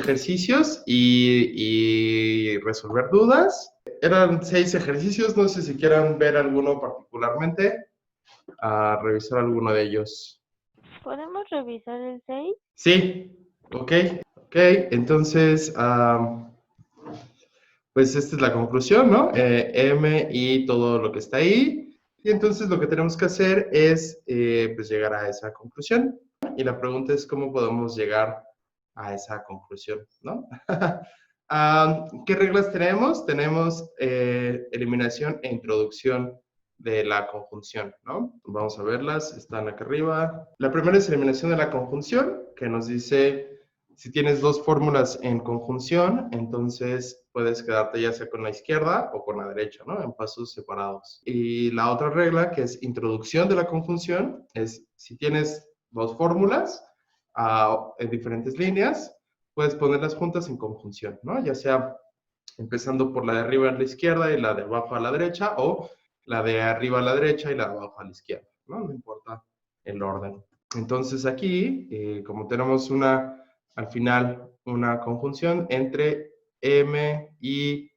ejercicios y resolver dudas. Eran 6 ejercicios, no sé si quieran ver alguno particularmente, a revisar alguno de ellos. ¿Podemos revisar el 6? Sí, ok, entonces, pues esta es la conclusión, ¿no? M y todo lo que está ahí. Y entonces lo que tenemos que hacer es, pues llegar a esa conclusión. Y la pregunta es cómo podemos llegar a esa conclusión, ¿no? ¿Qué reglas tenemos? Tenemos eliminación e introducción de la conjunción, ¿no? Vamos a verlas, están acá arriba. La primera es eliminación de la conjunción, que nos dice si tienes dos fórmulas en conjunción, entonces puedes quedarte ya sea con la izquierda o con la derecha, ¿no? En pasos separados. Y la otra regla, que es introducción de la conjunción, es si tienes dos fórmulas en diferentes líneas, puedes ponerlas juntas en conjunción, ¿no? Ya sea empezando por la de arriba a la izquierda y la de abajo a la derecha, o la de arriba a la derecha y la de abajo a la izquierda, ¿no? No importa el orden. Entonces aquí, como tenemos al final una conjunción entre M y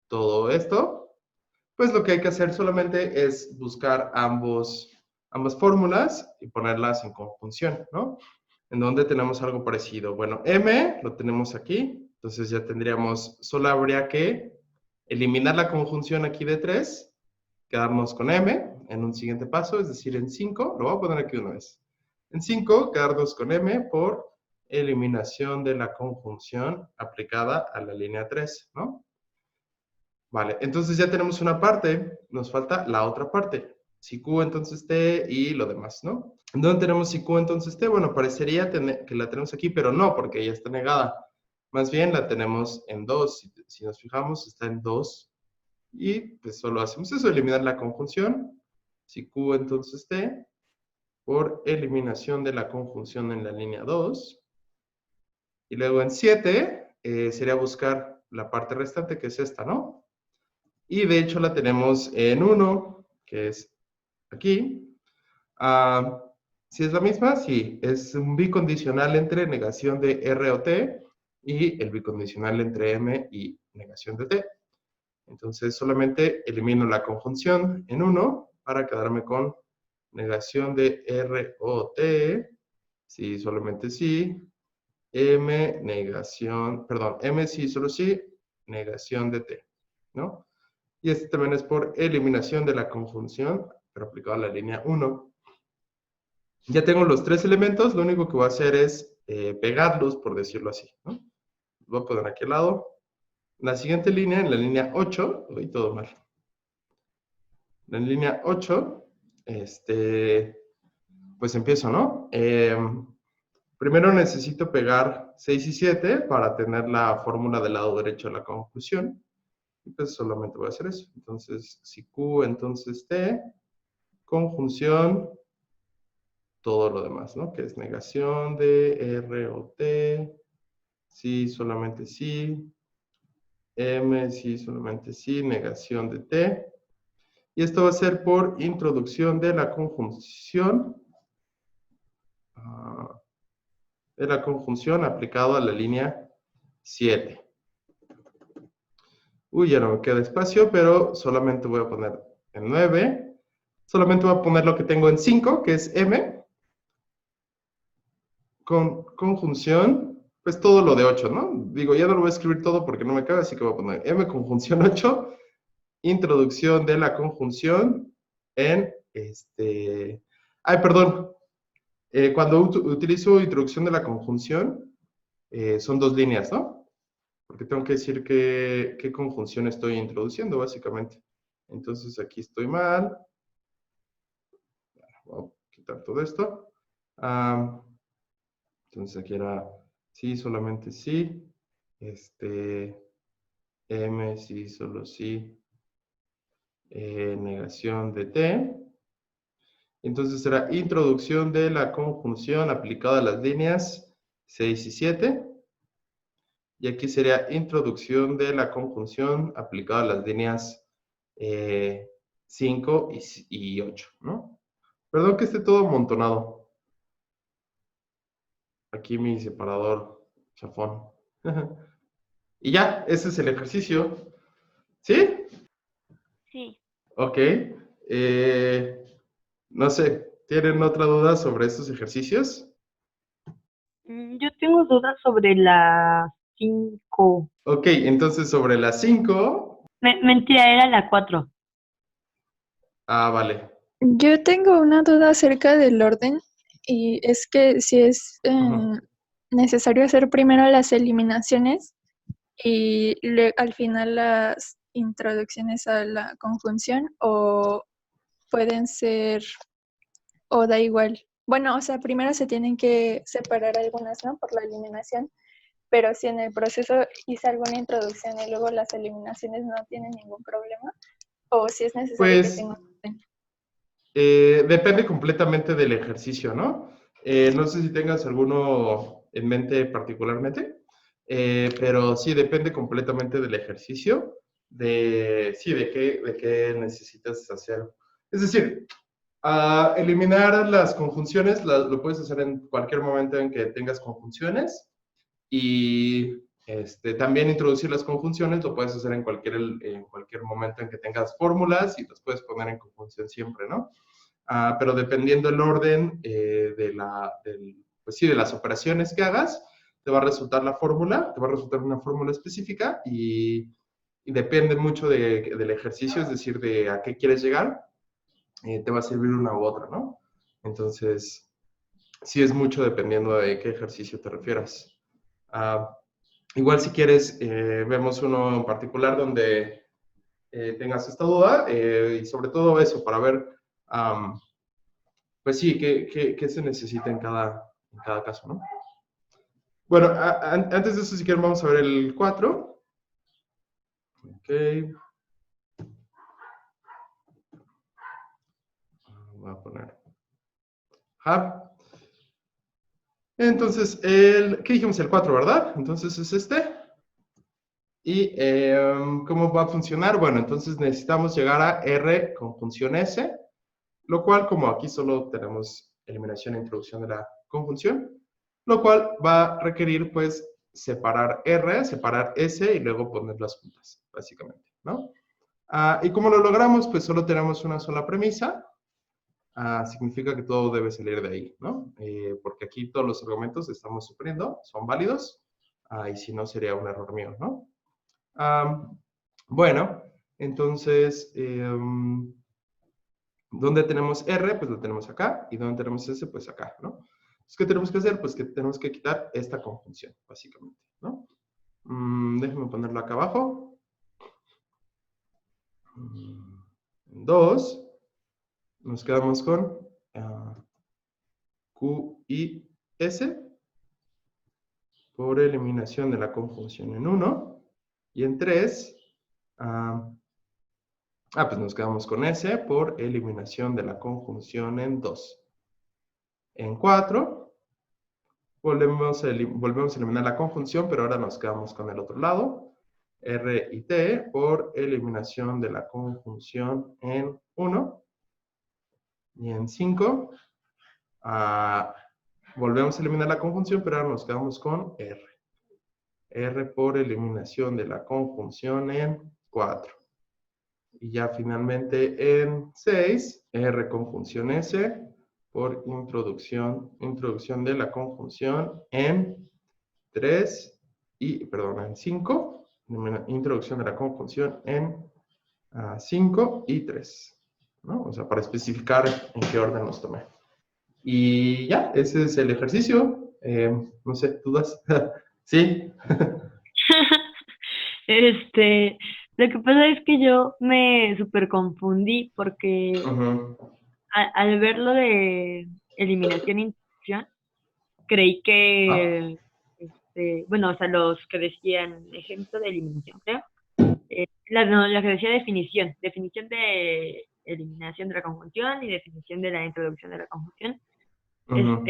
todo esto, pues lo que hay que hacer solamente es buscar ambas fórmulas y ponerlas en conjunción, ¿no? En donde tenemos algo parecido. Bueno, M lo tenemos aquí, entonces ya tendríamos, solo habría que eliminar la conjunción aquí de 3, quedarnos con M en un siguiente paso, es decir, en 5, lo voy a poner aquí una vez. En 5, quedarnos con M por eliminación de la conjunción aplicada a la línea 3, ¿no? Vale, entonces ya tenemos una parte, nos falta la otra parte. Si Q entonces T y lo demás, ¿no? ¿Dónde tenemos si Q entonces T? Bueno, parecería que la tenemos aquí, pero no, porque ya está negada. Más bien la tenemos en 2. Si nos fijamos, está en 2. Y pues solo hacemos eso, eliminar la conjunción. Si Q entonces T, por eliminación de la conjunción en la línea 2. Y luego en 7 sería buscar la parte restante, que es esta, ¿no? Y de hecho la tenemos en 1, que es aquí. ¿Sí es la misma? Sí, es un bicondicional entre negación de R o T y el bicondicional entre M y negación de T. Entonces solamente elimino la conjunción en 1 para quedarme con negación de R o T, sí, solamente sí, M, negación, perdón, M sí, solo sí, negación de T, ¿no? Y este también es por eliminación de la conjunción, pero aplicado a la línea 1. Ya tengo los 3 elementos, lo único que voy a hacer es pegarlos, por decirlo así, ¿no? Los voy a poner aquí al lado. La siguiente línea, en la línea 8, uy, todo mal. En línea 8, pues empiezo, ¿no? Primero necesito pegar 6 y 7 para tener la fórmula del lado derecho de la conjunción. Y pues solamente voy a hacer eso. Entonces, si Q, entonces T, conjunción, todo lo demás, ¿no? Que es negación de R o T, sí, solamente sí, M, sí, solamente sí, negación de T. Y esto va a ser por introducción de la conjunción, aplicado a la línea 7. Uy, ya no me queda espacio, pero solamente voy a poner en 9. Solamente voy a poner lo que tengo en 5, que es M, con conjunción, pues todo lo de 8, ¿no? Digo, ya no lo voy a escribir todo porque no me cabe, así que voy a poner M conjunción 8, introducción de la conjunción en Ay, perdón. Cuando utilizo introducción de la conjunción, son 2 líneas, ¿no? Porque tengo que decir qué conjunción estoy introduciendo, básicamente. Entonces aquí estoy mal. Voy a quitar todo esto. Entonces aquí era sí, solamente sí. M, sí, solo sí. Negación de T. Entonces será introducción de la conjunción aplicada a las líneas 6 y 7. Y aquí sería introducción de la conjunción aplicada a las líneas 5 y 8, ¿no? Perdón que esté todo amontonado. Aquí mi separador chafón. Y ya, ese es el ejercicio. ¿Sí? Sí. Ok. Eh, no sé, ¿tienen otra duda sobre estos ejercicios? Yo tengo dudas sobre la 5. Ok, entonces sobre las 5. Mentira, era la 4. Ah, vale. Yo tengo una duda acerca del orden y es que si es Ujú. necesario hacer primero las eliminaciones y al final las introducciones a la conjunción o pueden ser o da igual. Bueno, o sea, primero se tienen que separar algunas, ¿no? Por la eliminación, pero si en el proceso hice alguna introducción y luego las eliminaciones no tienen ningún problema o si es necesario que Pues tenga un orden. depende completamente del ejercicio, ¿no? No sé si tengas alguno en mente particularmente, pero sí depende completamente del ejercicio, sí, de qué necesitas hacer. Es decir, eliminar las conjunciones lo puedes hacer en cualquier momento en que tengas conjunciones y también introducir las conjunciones lo puedes hacer en cualquier momento en que tengas fórmulas y las puedes poner en conjunción siempre, ¿no? Pero dependiendo el orden pues sí, de las operaciones que hagas, te va a resultar la fórmula, te va a resultar una fórmula específica y depende mucho del ejercicio, es decir, de a qué quieres llegar, te va a servir una u otra, ¿no? Entonces, sí es mucho dependiendo de qué ejercicio te refieras. Ah, igual si quieres, vemos uno en particular donde tengas esta duda y sobre todo eso, para ver pues sí, ¿qué se necesita en cada caso, ¿no? Bueno, antes de eso, si quieren, vamos a ver el 4. Ok. Voy a poner. Ajá. Entonces, ¿qué dijimos? El 4, ¿verdad? Entonces es este. ¿Y cómo va a funcionar? Bueno, entonces necesitamos llegar a R conjunción S, lo cual, como aquí solo tenemos eliminación e introducción de la conjunción, lo cual va a requerir, pues, separar R, separar S y luego ponerlas juntas, básicamente, ¿no? ¿Y cómo lo logramos? Pues solo tenemos una sola premisa. Significa que todo debe salir de ahí, ¿no? Porque aquí todos los argumentos que estamos suponiendo son válidos, y si no sería un error mío, ¿no? Bueno, entonces, ¿dónde tenemos R? Pues lo tenemos acá. ¿Y dónde tenemos S? Pues acá, ¿no? Entonces, ¿qué tenemos que hacer? Pues que tenemos que quitar esta conjunción, básicamente, ¿no? Déjenme ponerlo acá abajo. 2. Nos quedamos con Q y S por eliminación de la conjunción en 1. Y en 3, pues nos quedamos con S por eliminación de la conjunción en 2. En 4, volvemos a eliminar la conjunción, pero ahora nos quedamos con el otro lado. R y T por eliminación de la conjunción en 1. Y en 5, volvemos a eliminar la conjunción, pero ahora nos quedamos con R. R por eliminación de la conjunción en 4. Y ya finalmente en 6, R conjunción S por introducción de la conjunción en 3 en 5, introducción de la conjunción en 5 y 3, ¿no? O sea, para especificar en qué orden los tomé. Y ya, ese es el ejercicio. No sé, ¿dudas? ¿Sí? Lo que pasa es que yo me super confundí porque Ujú. al ver lo de eliminación e introducción, creí que, bueno, o sea, los que decían ejemplo de eliminación, creo, no, la que decía definición de eliminación de la conjunción y definición de la introducción de la conjunción, Ujú.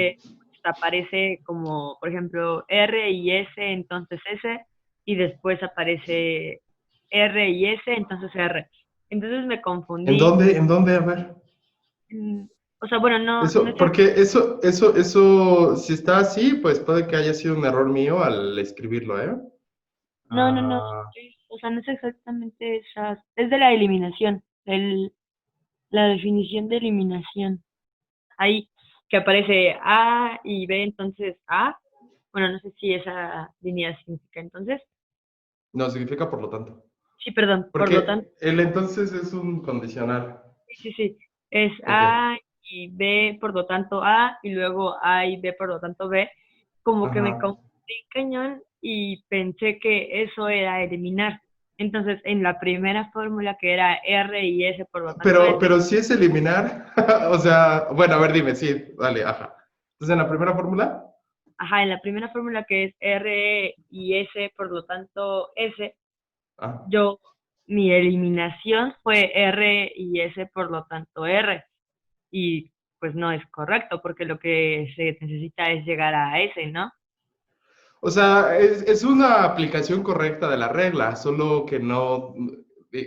aparece como, por ejemplo, R y S, entonces S, y después aparece R y S, entonces R. Entonces me ¿En confundí. dónde? ¿En dónde? A ver. O sea, bueno, no Eso, es porque si está así, pues puede que haya sido un error mío al escribirlo, ¿eh? no, Ah, o sea, no es exactamente esas, es de la eliminación, la definición de eliminación. Ahí que aparece A y B, entonces A, bueno, no sé si esa línea significa entonces, no, significa por lo tanto. sí, perdón, por lo tanto, Porque el entonces es un condicional. sí, es Ok. A y B, por lo tanto A, y luego A y B, por lo tanto B, como que me Ajá. confundí cañón y pensé que eso era eliminar. Entonces, en la primera fórmula que era R y S, por lo tanto S, Pero si es eliminar, o sea, bueno, a ver, dime, sí, dale, ajá. Entonces, en la primera fórmula, ajá, en la primera fórmula que es R y S, por lo tanto S, ah, yo, mi eliminación fue R y S, por lo tanto R. Y pues no es correcto, porque lo que se necesita es llegar a S, ¿no? o sea, es una aplicación correcta de la regla, solo que no,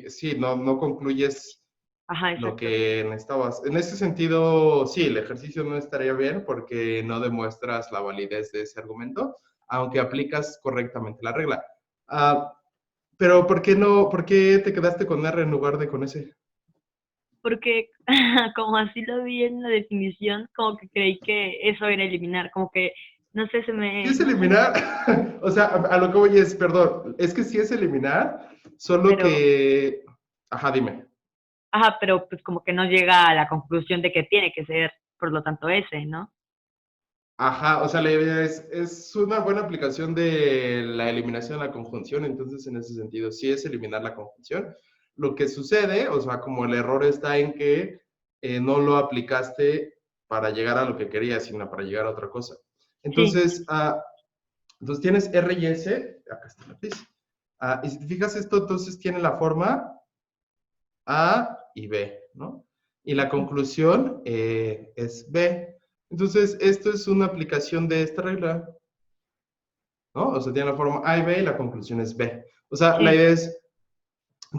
sí, no concluyes Ajá, lo exacto. que necesitabas. En ese sentido, sí, el ejercicio no estaría bien porque no demuestras la validez de ese argumento, aunque aplicas correctamente la regla. Ah, pero por qué te quedaste con R en lugar de con S? Porque como así lo vi en la definición, como que creí que eso era eliminar, como que, no sé, Sí es no sé, eliminar, o sea, a lo que voy es, perdón, es que sí es eliminar, solo pero, que, ajá, dime. ajá, pero pues como que no llega a la conclusión de que tiene que ser, por lo tanto, S, ¿no? Ajá, o sea, la idea es una buena aplicación de la eliminación de la conjunción, entonces en ese sentido sí es eliminar la conjunción. Lo que sucede, o sea, como el error está en que no lo aplicaste para llegar a lo que querías, sino para llegar a otra cosa. Sí, Entonces, entonces tienes R y S, acá está el lápiz. Y si te fijas esto, entonces tiene la forma A y B, ¿no? Y la ujú, conclusión es B. Entonces, esto es una aplicación de esta regla, ¿no? O sea, tiene la forma A y B y la conclusión es B. O sea, la sí, idea es,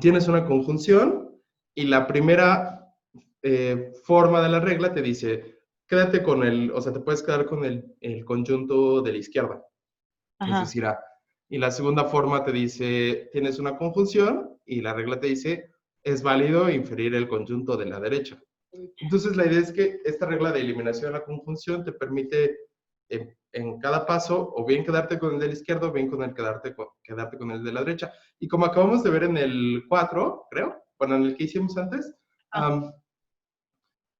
tienes una conjunción y la primera forma de la regla te dice, quédate con o sea, te puedes quedar con el conjunto de la izquierda, es ajá, decir, A. Y la segunda forma te dice, tienes una conjunción y la regla te dice, es válido inferir el conjunto de la derecha. Entonces, la idea es que esta regla de eliminación de la conjunción te permite en cada paso o bien quedarte con el de la izquierda o bien con el quedarte con el de la derecha. Y como acabamos de ver en el 4, creo, bueno, en el que hicimos antes, ah,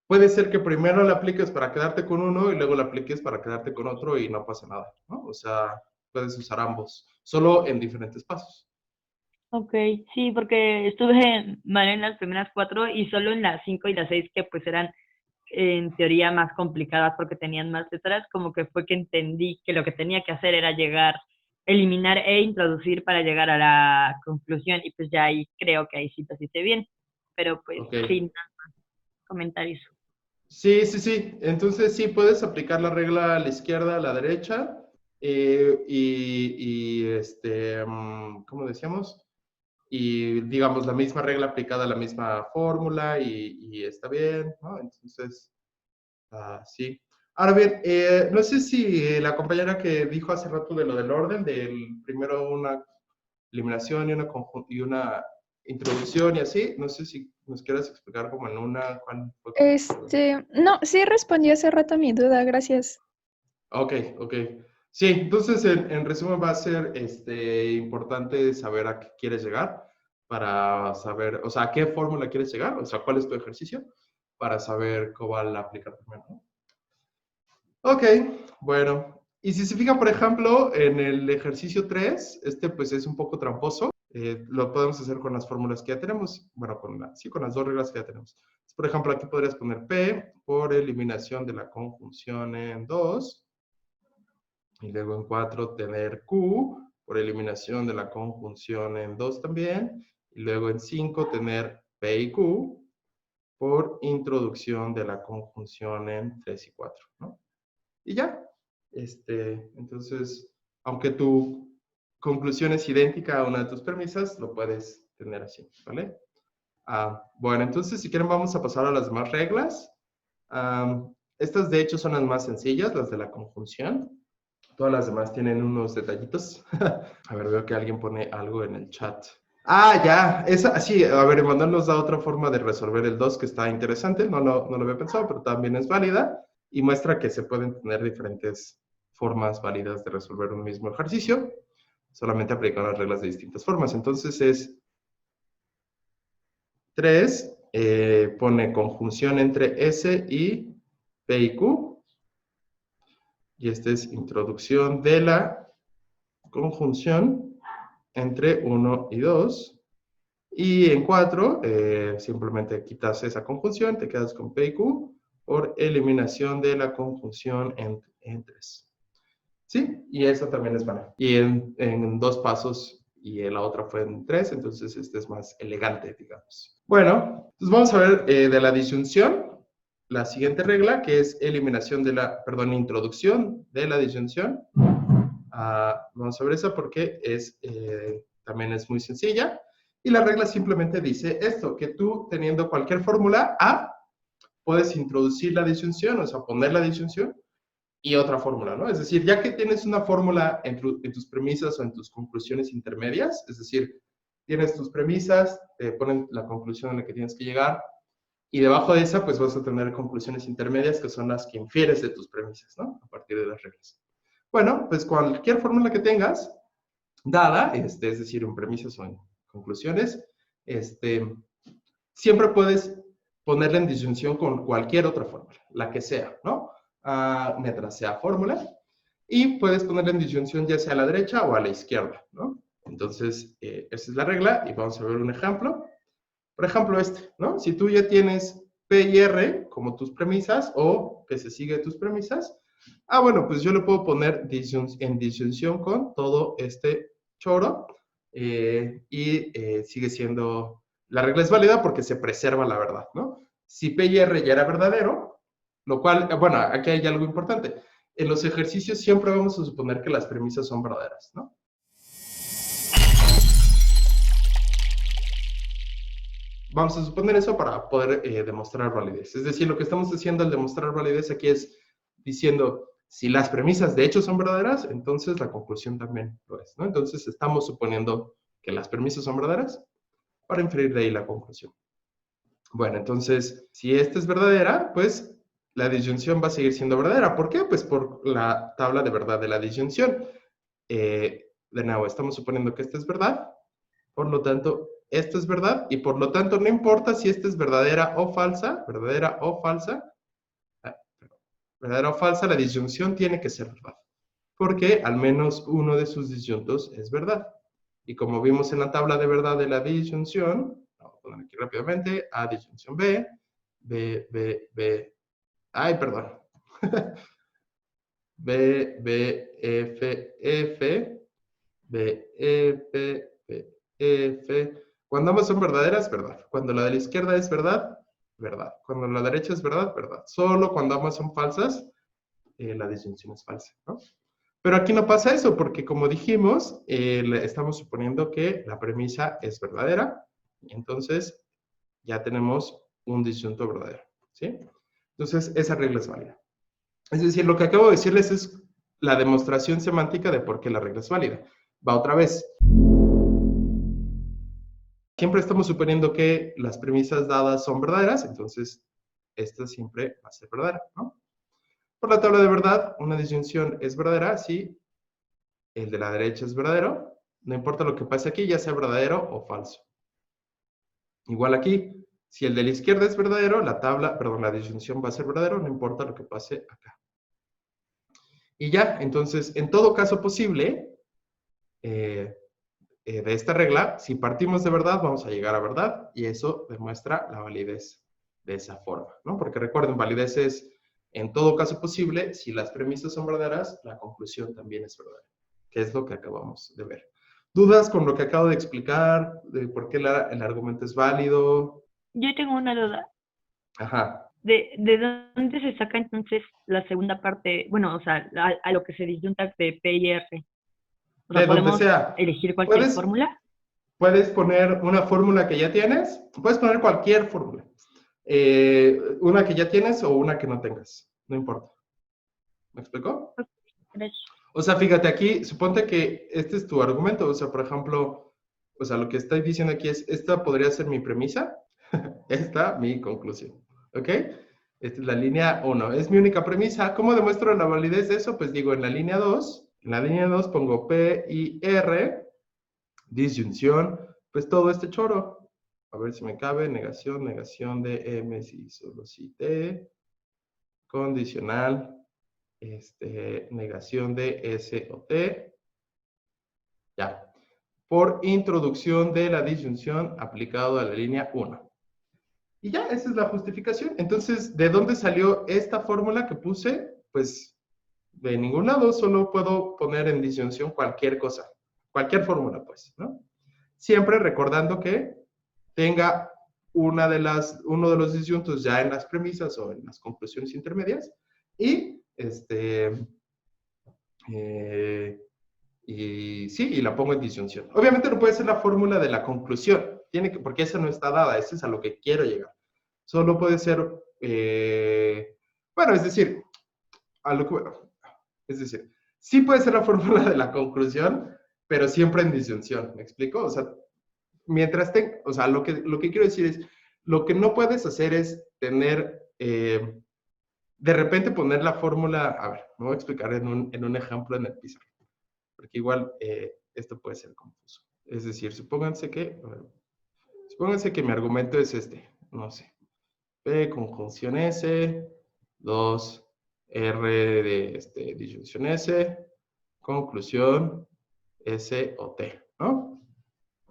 puede ser que primero la apliques para quedarte con uno y luego la apliques para quedarte con otro y no pasa nada, ¿no? O sea, puedes usar ambos, solo en diferentes pasos. ok, sí, porque estuve mal en las primeras cuatro y solo en las cinco y las seis, que pues eran en teoría más complicadas porque tenían más letras, como que fue que entendí que lo que tenía que hacer era llegar, eliminar e introducir para llegar a la conclusión y pues ya ahí creo que ahí sí te hiciste bien, pero pues Ok. sin comentarios. Sí, sí, sí. Entonces sí, puedes aplicar la regla a la izquierda, a la derecha, ¿cómo decíamos? Y digamos la misma regla aplicada a la misma fórmula y está bien, ¿no? Entonces, sí. Ahora bien, no sé si la compañera que dijo hace rato de lo del orden, del primero una eliminación y una introducción y así, no sé si nos quieras explicar como en una, cuál fue como tu pregunta. No, sí respondí hace rato a mi duda, gracias. Ok, ok. Sí, entonces en resumen va a ser importante saber a qué quieres llegar para saber, o sea, a qué fórmula quieres llegar, o sea, cuál es tu ejercicio para saber cuál aplicar primero, ¿no? Ok, bueno. Y si se fija, por ejemplo, en el ejercicio 3, pues es un poco tramposo. Lo podemos hacer con las fórmulas que ya tenemos. Bueno, sí, con las dos reglas que ya tenemos. Por ejemplo, aquí podrías poner P por eliminación de la conjunción en 2. Y luego en 4 tener Q por eliminación de la conjunción en 2 también. Y luego en 5 tener P y Q por introducción de la conjunción en 3 y 4, ¿no? Y ya. Entonces, aunque tu conclusión es idéntica a una de tus premisas, lo puedes tener así, ¿vale? Bueno, entonces si quieren vamos a pasar a las demás reglas. Estas de hecho son las más sencillas, las de la conjunción. Todas las demás tienen unos detallitos. A ver, veo que alguien pone algo en el chat. Ah, ya, esa, sí, a ver, Emanuel nos da otra forma de resolver el 2 que está interesante, no lo había pensado, pero también es válida y muestra que se pueden tener diferentes formas válidas de resolver un mismo ejercicio, solamente aplicando las reglas de distintas formas. Entonces es 3, pone conjunción entre S y P y Q, y esta es introducción de la conjunción entre 1 y 2. Y en 4, simplemente quitas esa conjunción, te quedas con P y Q por eliminación de la conjunción en 3. ¿Sí? Y eso también es válida. Y en 2 pasos, y la otra fue en 3, entonces este es más elegante, digamos. Bueno, entonces vamos a ver de la disyunción, la siguiente regla, que es eliminación de la, perdón, introducción de la disyunción. Vamos a ver esa porque también es muy sencilla. Y la regla simplemente dice esto, que tú teniendo cualquier fórmula A, puedes introducir la disyunción, o sea, poner la disyunción y otra fórmula, ¿no? Es decir, ya que tienes una fórmula en tus premisas o en tus conclusiones intermedias, es decir, tienes tus premisas, te ponen la conclusión a la que tienes que llegar, y debajo de esa, pues vas a tener conclusiones intermedias que son las que infieres de tus premisas, ¿no? A partir de las reglas. Bueno, pues cualquier fórmula que tengas, dada, es decir, en premisas o en conclusiones, siempre puedes ponerla en disyunción con cualquier otra fórmula, la que sea, ¿no? Mientras sea fórmula, y puedes ponerla en disyunción ya sea a la derecha o a la izquierda, ¿no? Entonces, esa es la regla, y vamos a ver un ejemplo. Por ejemplo, ¿no? Si tú ya tienes P y R como tus premisas, o que se sigue tus premisas, bueno, pues yo le puedo poner en disyunción con todo este choro, y sigue siendo, la regla es válida porque se preserva la verdad, ¿no? Si P y R ya era verdadero, lo cual, bueno, aquí hay algo importante. En los ejercicios siempre vamos a suponer que las premisas son verdaderas, ¿no? Vamos a suponer eso para poder demostrar validez. Es decir, lo que estamos haciendo al demostrar validez aquí es diciendo, si las premisas de hecho son verdaderas, entonces la conclusión también lo es, ¿no? Entonces estamos suponiendo que las premisas son verdaderas para inferir de ahí la conclusión. Bueno, entonces, si esta es verdadera, pues la disyunción va a seguir siendo verdadera. ¿Por qué? Pues por la tabla de verdad de la disyunción. De nuevo, estamos suponiendo que esta es verdad, por lo tanto, esto es verdad, y por lo tanto no importa si esta es verdadera o falsa, la disyunción tiene que ser verdad, porque al menos uno de sus disyuntos es verdad. Y como vimos en la tabla de verdad de la disyunción, vamos a poner aquí rápidamente, A disyunción B, B, ay, perdón, B, F, B, F. Cuando ambas son verdaderas, verdad. Cuando la de la izquierda es verdad, verdad. Cuando la derecha es verdad, verdad. Solo cuando ambas son falsas, la disyunción es falsa, ¿no? Pero aquí no pasa eso, porque como dijimos, estamos suponiendo que la premisa es verdadera, y entonces ya tenemos un disyunto verdadero, ¿sí? Entonces, esa regla es válida. Es decir, lo que acabo de decirles es la demostración semántica de por qué la regla es válida. Va otra vez. Siempre estamos suponiendo que las premisas dadas son verdaderas, entonces esta siempre va a ser verdadera, ¿no? Por la tabla de verdad, una disyunción es verdadera si el de la derecha es verdadero, no importa lo que pase aquí, ya sea verdadero o falso. Igual aquí, si el de la izquierda es verdadero, la disyunción va a ser verdadero, no importa lo que pase acá. Y ya, entonces, en todo caso posible, de esta regla, si partimos de verdad, vamos a llegar a verdad, y eso demuestra la validez de esa forma, ¿no? Porque recuerden, validez es, en todo caso posible, si las premisas son verdaderas, la conclusión también es verdadera, que es lo que acabamos de ver. ¿Dudas con lo que acabo de explicar? ¿De por qué el argumento es válido? Yo tengo una duda. Ajá. ¿De dónde se saca entonces la segunda parte? Bueno, o sea, a lo que se disyunta de P y R. O sea, De donde ¿podemos sea. elegir cualquier fórmula? Puedes poner una fórmula que ya tienes, puedes poner cualquier fórmula. una que ya tienes o una que no tengas, no importa. ¿Me explicó? Gracias. O sea, fíjate aquí, suponte que este es tu argumento, o sea, por ejemplo, o sea, lo que estoy diciendo aquí es, esta podría ser mi premisa, esta mi conclusión, ¿ok? Esta es la línea 1, es mi única premisa. ¿Cómo demuestro la validez de eso? Pues digo, en la línea 2 pongo P y R, disyunción, pues todo este choro. A ver si me cabe, negación de M si solo si T, condicional, negación de S o T, ya. Por introducción de la disyunción aplicado a la línea 1. Y ya, esa es la justificación. Entonces, ¿de dónde salió esta fórmula que puse? Pues de ningún lado, solo puedo poner en disyunción cualquier cosa, cualquier fórmula, pues, ¿no? Siempre recordando que tenga uno de los disyuntos ya en las premisas o en las conclusiones intermedias y y la pongo en disyunción. Obviamente no puede ser la fórmula de la conclusión, porque esa no está dada, esa es a lo que quiero llegar. Solo puede ser, bueno, es decir, sí puede ser la fórmula de la conclusión, pero siempre en disyunción, ¿me explico? O sea, lo que quiero decir es, lo que no puedes hacer es tener, de repente poner la fórmula, a ver, me voy a explicar en un ejemplo en el pizarrón, porque igual esto puede ser confuso. Es decir, supónganse que mi argumento es no sé, P conjunción S, 2 R de disyunción S, conclusión S o T, ¿no?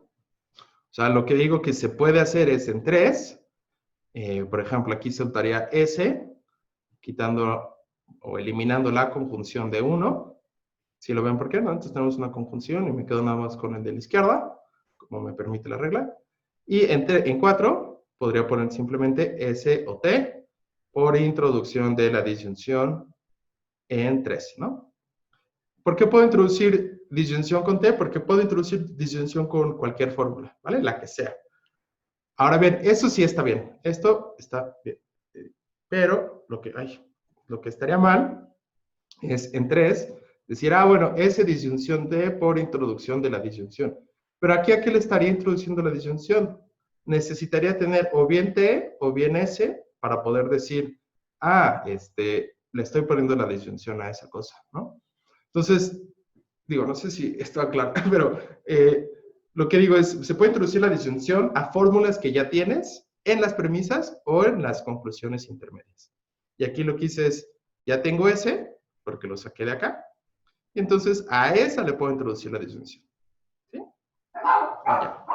O sea, lo que digo que se puede hacer es en 3, por ejemplo, aquí se usaría S, quitando o eliminando la conjunción de 1. Si lo ven, ¿por qué no? Entonces tenemos una conjunción y me quedo nada más con el de la izquierda, como me permite la regla. Y en 4 podría poner simplemente S o T por introducción de la disyunción en 3, ¿no? ¿Por qué puedo introducir disyunción con T? Porque puedo introducir disyunción con cualquier fórmula, ¿vale? La que sea. Ahora bien, eso sí está bien. Esto está bien. Pero lo que estaría mal es en 3 decir, bueno, S disyunción T por introducción de la disyunción. Pero aquí, ¿a qué le estaría introduciendo la disyunción? Necesitaría tener o bien T o bien S para poder decir, le estoy poniendo la disyunción a esa cosa, ¿no? Entonces, digo, no sé si está claro, pero lo que digo es, se puede introducir la disyunción a fórmulas que ya tienes en las premisas o en las conclusiones intermedias. Y aquí lo que hice es, ya tengo S, porque lo saqué de acá, y entonces a esa le puedo introducir la disyunción. ¿Sí? Ya.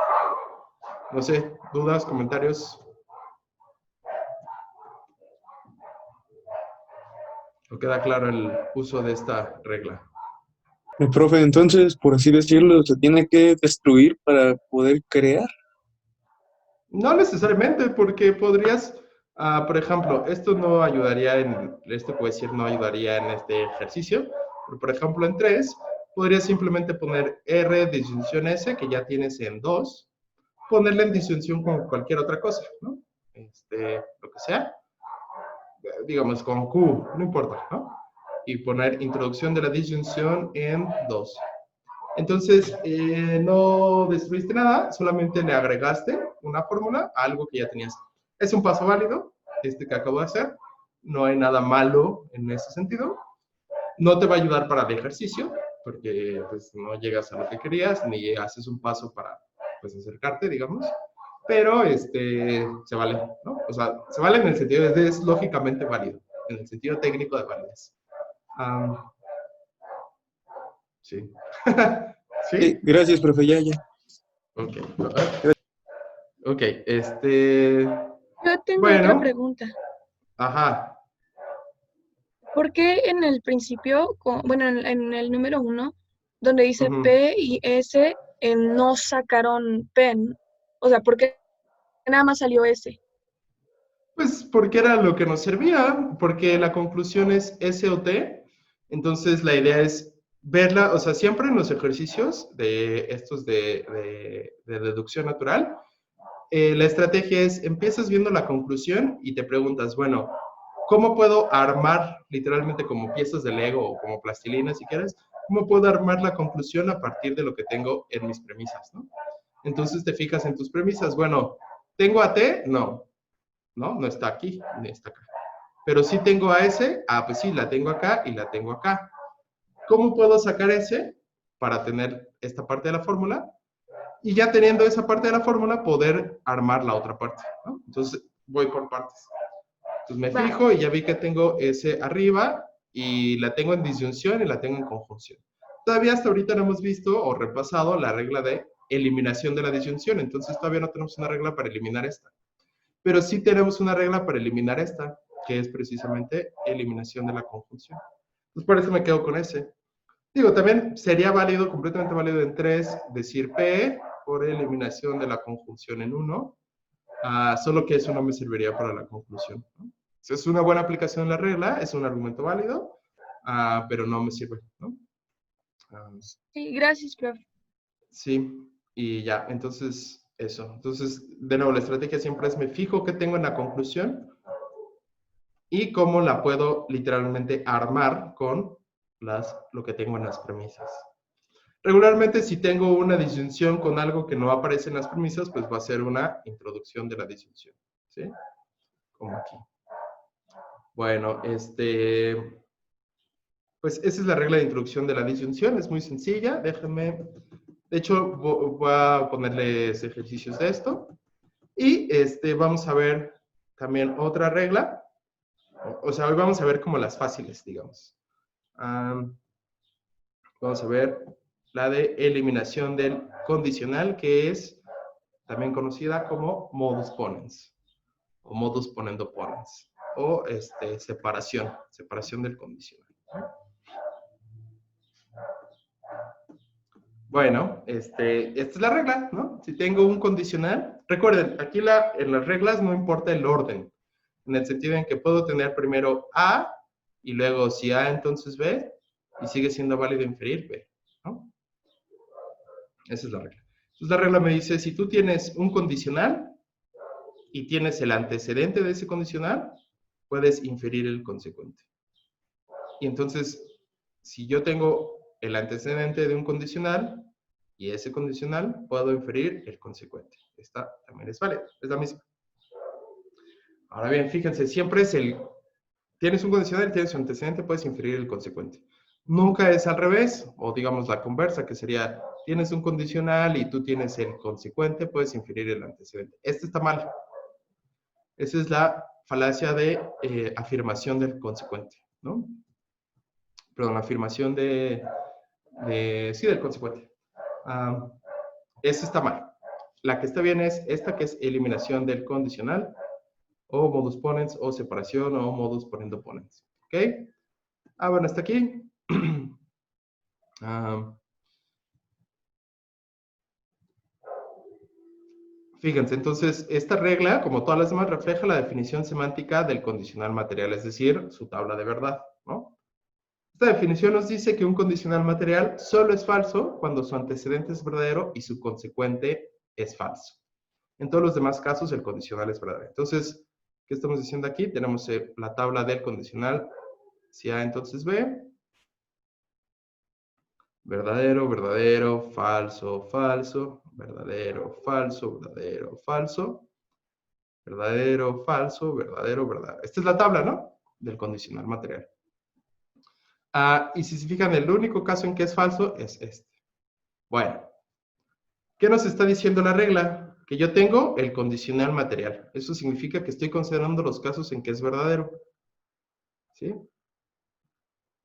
No sé, dudas, comentarios. ¿O queda claro el uso de esta regla? Profe, entonces, por así decirlo, se tiene que destruir para poder crear. No necesariamente, porque podrías, por ejemplo, esto no ayudaría puede decir no ayudaría en este ejercicio, pero por ejemplo en 3, podrías simplemente poner R disyunción S, que ya tienes en 2, ponerla en disyunción con cualquier otra cosa, ¿no? Lo que sea, digamos con Q, no importa, ¿no? Y poner introducción de la disyunción en 2. Entonces, no destruiste nada, solamente le agregaste una fórmula a algo que ya tenías. Es un paso válido, que acabo de hacer. No hay nada malo en ese sentido. No te va a ayudar para el ejercicio, porque pues, no llegas a lo que querías, ni haces un paso para pues, acercarte, digamos. Pero se vale, ¿no? O sea, se vale en el sentido de es lógicamente válido, en el sentido técnico de validez. Sí. ¿Sí? Gracias, profe, ya. Ok. Ok, Yo tengo bueno. otra pregunta. Ajá. ¿Por qué en el principio, bueno, en el número 1, donde dice P y S, no sacaron P? O sea, ¿por qué nada más salió S? Pues porque era lo que nos servía, porque la conclusión es S o T. Entonces la idea es verla, o sea, siempre en los ejercicios de estos de deducción natural, la estrategia es, empiezas viendo la conclusión y te preguntas, bueno, ¿cómo puedo armar, literalmente como piezas de Lego o como plastilina si quieres, cómo puedo armar la conclusión a partir de lo que tengo en mis premisas, ¿no? Entonces te fijas en tus premisas, bueno, ¿tengo a T? No, no está aquí, ni está acá. Pero sí tengo a S, pues sí, la tengo acá y la tengo acá. ¿Cómo puedo sacar S para tener esta parte de la fórmula? Y ya teniendo esa parte de la fórmula, poder armar la otra parte, ¿no? Entonces, voy por partes. Entonces me fijo y ya vi que tengo S arriba y la tengo en disyunción y la tengo en conjunción. Todavía hasta ahorita no hemos visto o repasado la regla de eliminación de la disyunción, entonces todavía no tenemos una regla para eliminar esta. Pero sí tenemos una regla para eliminar esta, que es precisamente eliminación de la conjunción. Entonces por eso me quedo con S. Digo, también sería válido, completamente válido en 3, decir P por eliminación de la conjunción en 1, solo que eso no me serviría para la conclusión, ¿no? Es una buena aplicación de la regla, es un argumento válido, pero no me sirve, ¿no? Sí, gracias, profe. Sí, y ya, entonces, eso. Entonces, de nuevo, la estrategia siempre es me fijo qué tengo en la conclusión y cómo la puedo literalmente armar con lo que tengo en las premisas. Regularmente, si tengo una disyunción con algo que no aparece en las premisas, pues va a ser una introducción de la disyunción, ¿sí? Como aquí. Bueno, pues esa es la regla de introducción de la disyunción, es muy sencilla, déjenme, de hecho voy a ponerles ejercicios de esto, y vamos a ver también otra regla, o sea, hoy vamos a ver como las fáciles, digamos. Vamos a ver la de eliminación del condicional, que es también conocida como modus ponens, o modus ponendo ponens, o separación del condicional. Bueno, esta es la regla, ¿no? Si tengo un condicional, recuerden, aquí en las reglas no importa el orden, en el sentido en que puedo tener primero A, y luego si A, entonces B, y sigue siendo válido inferir B, ¿no? Esa es la regla. Entonces la regla me dice, si tú tienes un condicional, y tienes el antecedente de ese condicional, puedes inferir el consecuente. Y entonces, si yo tengo el antecedente de un condicional y ese condicional, puedo inferir el consecuente. Esta también es válida, es la misma. Ahora bien, fíjense, siempre es tienes un condicional y tienes un antecedente, puedes inferir el consecuente. Nunca es al revés, o digamos la conversa, que sería, tienes un condicional y tú tienes el consecuente, puedes inferir el antecedente. Este está mal. Esa es la falacia de afirmación del consecuente, ¿no? Perdón, la afirmación sí, del consecuente. Esa está mal. La que está bien es esta, que es eliminación del condicional, o modus ponens, o separación, o modus ponendo ponens. ¿Ok? Bueno, hasta aquí. Fíjense, entonces, esta regla, como todas las demás, refleja la definición semántica del condicional material, es decir, su tabla de verdad, ¿no? Esta definición nos dice que un condicional material solo es falso cuando su antecedente es verdadero y su consecuente es falso. En todos los demás casos, el condicional es verdadero. Entonces, ¿qué estamos diciendo aquí? Tenemos la tabla del condicional, si A, entonces B. Verdadero, verdadero, falso, falso, verdadero, falso, verdadero, falso, verdadero, falso, verdadero, verdadero. Esta es la tabla, ¿no? Del condicional material. Y si se fijan, el único caso en que es falso es este. Bueno, ¿qué nos está diciendo la regla? Que yo tengo el condicional material. Eso significa que estoy considerando los casos en que es verdadero. ¿Sí?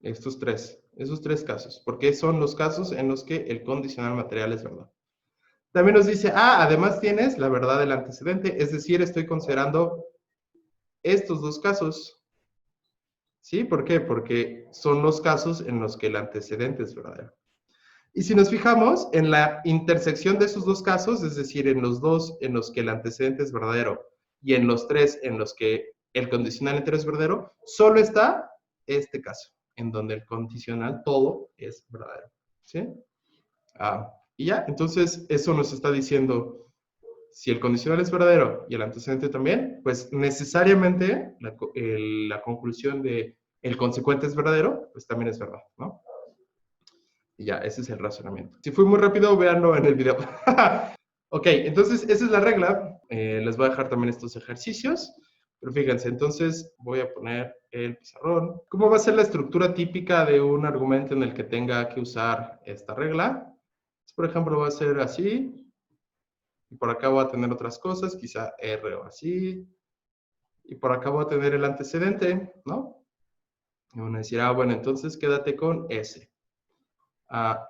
Esos tres casos, porque son los casos en los que el condicional material es verdad. También nos dice, además tienes la verdad del antecedente, es decir, estoy considerando estos dos casos. ¿Sí? ¿Por qué? Porque son los casos en los que el antecedente es verdadero. Y si nos fijamos en la intersección de esos dos casos, es decir, en los dos en los que el antecedente es verdadero y en los tres en los que el condicional entero es verdadero, solo está este caso, en donde el condicional todo es verdadero. ¿Sí? Y ya, entonces eso nos está diciendo si el condicional es verdadero y el antecedente también, pues necesariamente la conclusión de el consecuente es verdadero, pues también es verdad, ¿no? Y ya, ese es el razonamiento. Si fui muy rápido, véanlo en el video. Ok, entonces esa es la regla. Les voy a dejar también estos ejercicios. Pero fíjense, entonces voy a poner el pizarrón. ¿Cómo va a ser la estructura típica de un argumento en el que tenga que usar esta regla? Por ejemplo, va a ser así. Y por acá voy a tener otras cosas, quizá R o así. Y por acá voy a tener el antecedente, ¿no? Y van a decir, bueno, entonces quédate con S.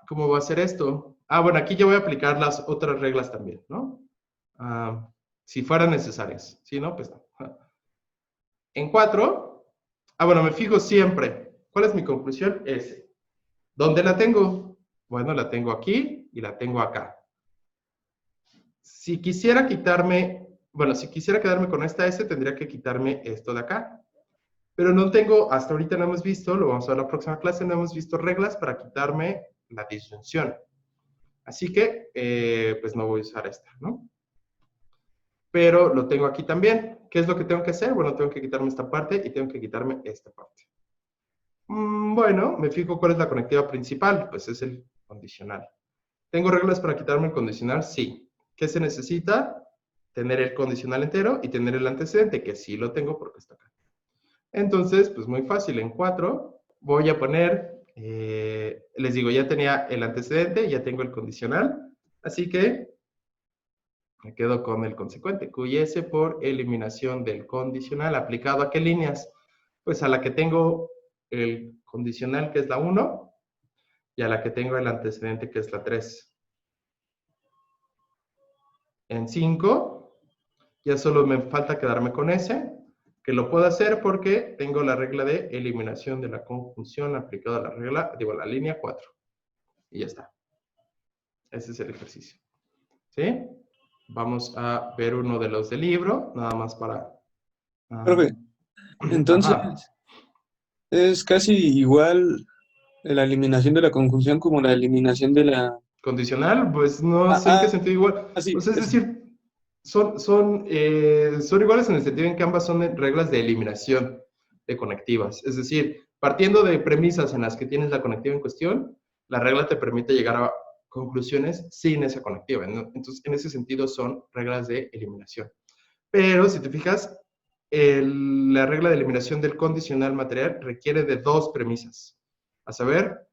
¿Cómo va a ser esto? Bueno, aquí yo voy a aplicar las otras reglas también, ¿no? Si fueran necesarias. Si no, pues no. En 4, bueno, me fijo siempre. ¿Cuál es mi conclusión? S. ¿Dónde la tengo? Bueno, la tengo aquí y la tengo acá. Si quisiera quitarme, bueno, si quisiera quedarme con esta S, tendría que quitarme esto de acá. Pero no tengo, hasta ahorita no hemos visto, lo vamos a ver en la próxima clase, no hemos visto reglas para quitarme la disyunción. Así que, pues no voy a usar esta, ¿no? Pero lo tengo aquí también. ¿Qué es lo que tengo que hacer? Bueno, tengo que quitarme esta parte y tengo que quitarme esta parte. Bueno, me fijo cuál es la conectiva principal. Pues es el condicional. ¿Tengo reglas para quitarme el condicional? Sí. ¿Qué se necesita? Tener el condicional entero y tener el antecedente, que sí lo tengo porque está acá. Entonces, pues muy fácil. En 4 voy a poner, les digo, ya tenía el antecedente, ya tengo el condicional. Así que me quedo con el consecuente, QS por eliminación del condicional. ¿Aplicado a qué líneas? Pues a la que tengo el condicional, que es la 1, y a la que tengo el antecedente, que es la 3. En 5, ya solo me falta quedarme con S, que lo puedo hacer porque tengo la regla de eliminación de la conjunción aplicada a la regla, digo, a la línea 4. Y ya está. Ese es el ejercicio. ¿Sí? Vamos a ver uno de los del libro, nada más para... Profe, entonces es casi igual la eliminación de la conjunción como la eliminación de la... Condicional, pues no sé en qué sentido igual. Sí, Pues es decir, son iguales en el sentido en que ambas son reglas de eliminación de conectivas. Es decir, partiendo de premisas en las que tienes la conectiva en cuestión, la regla te permite llegar a conclusiones sin esa conectiva. Entonces, en ese sentido son reglas de eliminación. Pero si te fijas, la regla de eliminación del condicional material requiere de 2 premisas. A saber,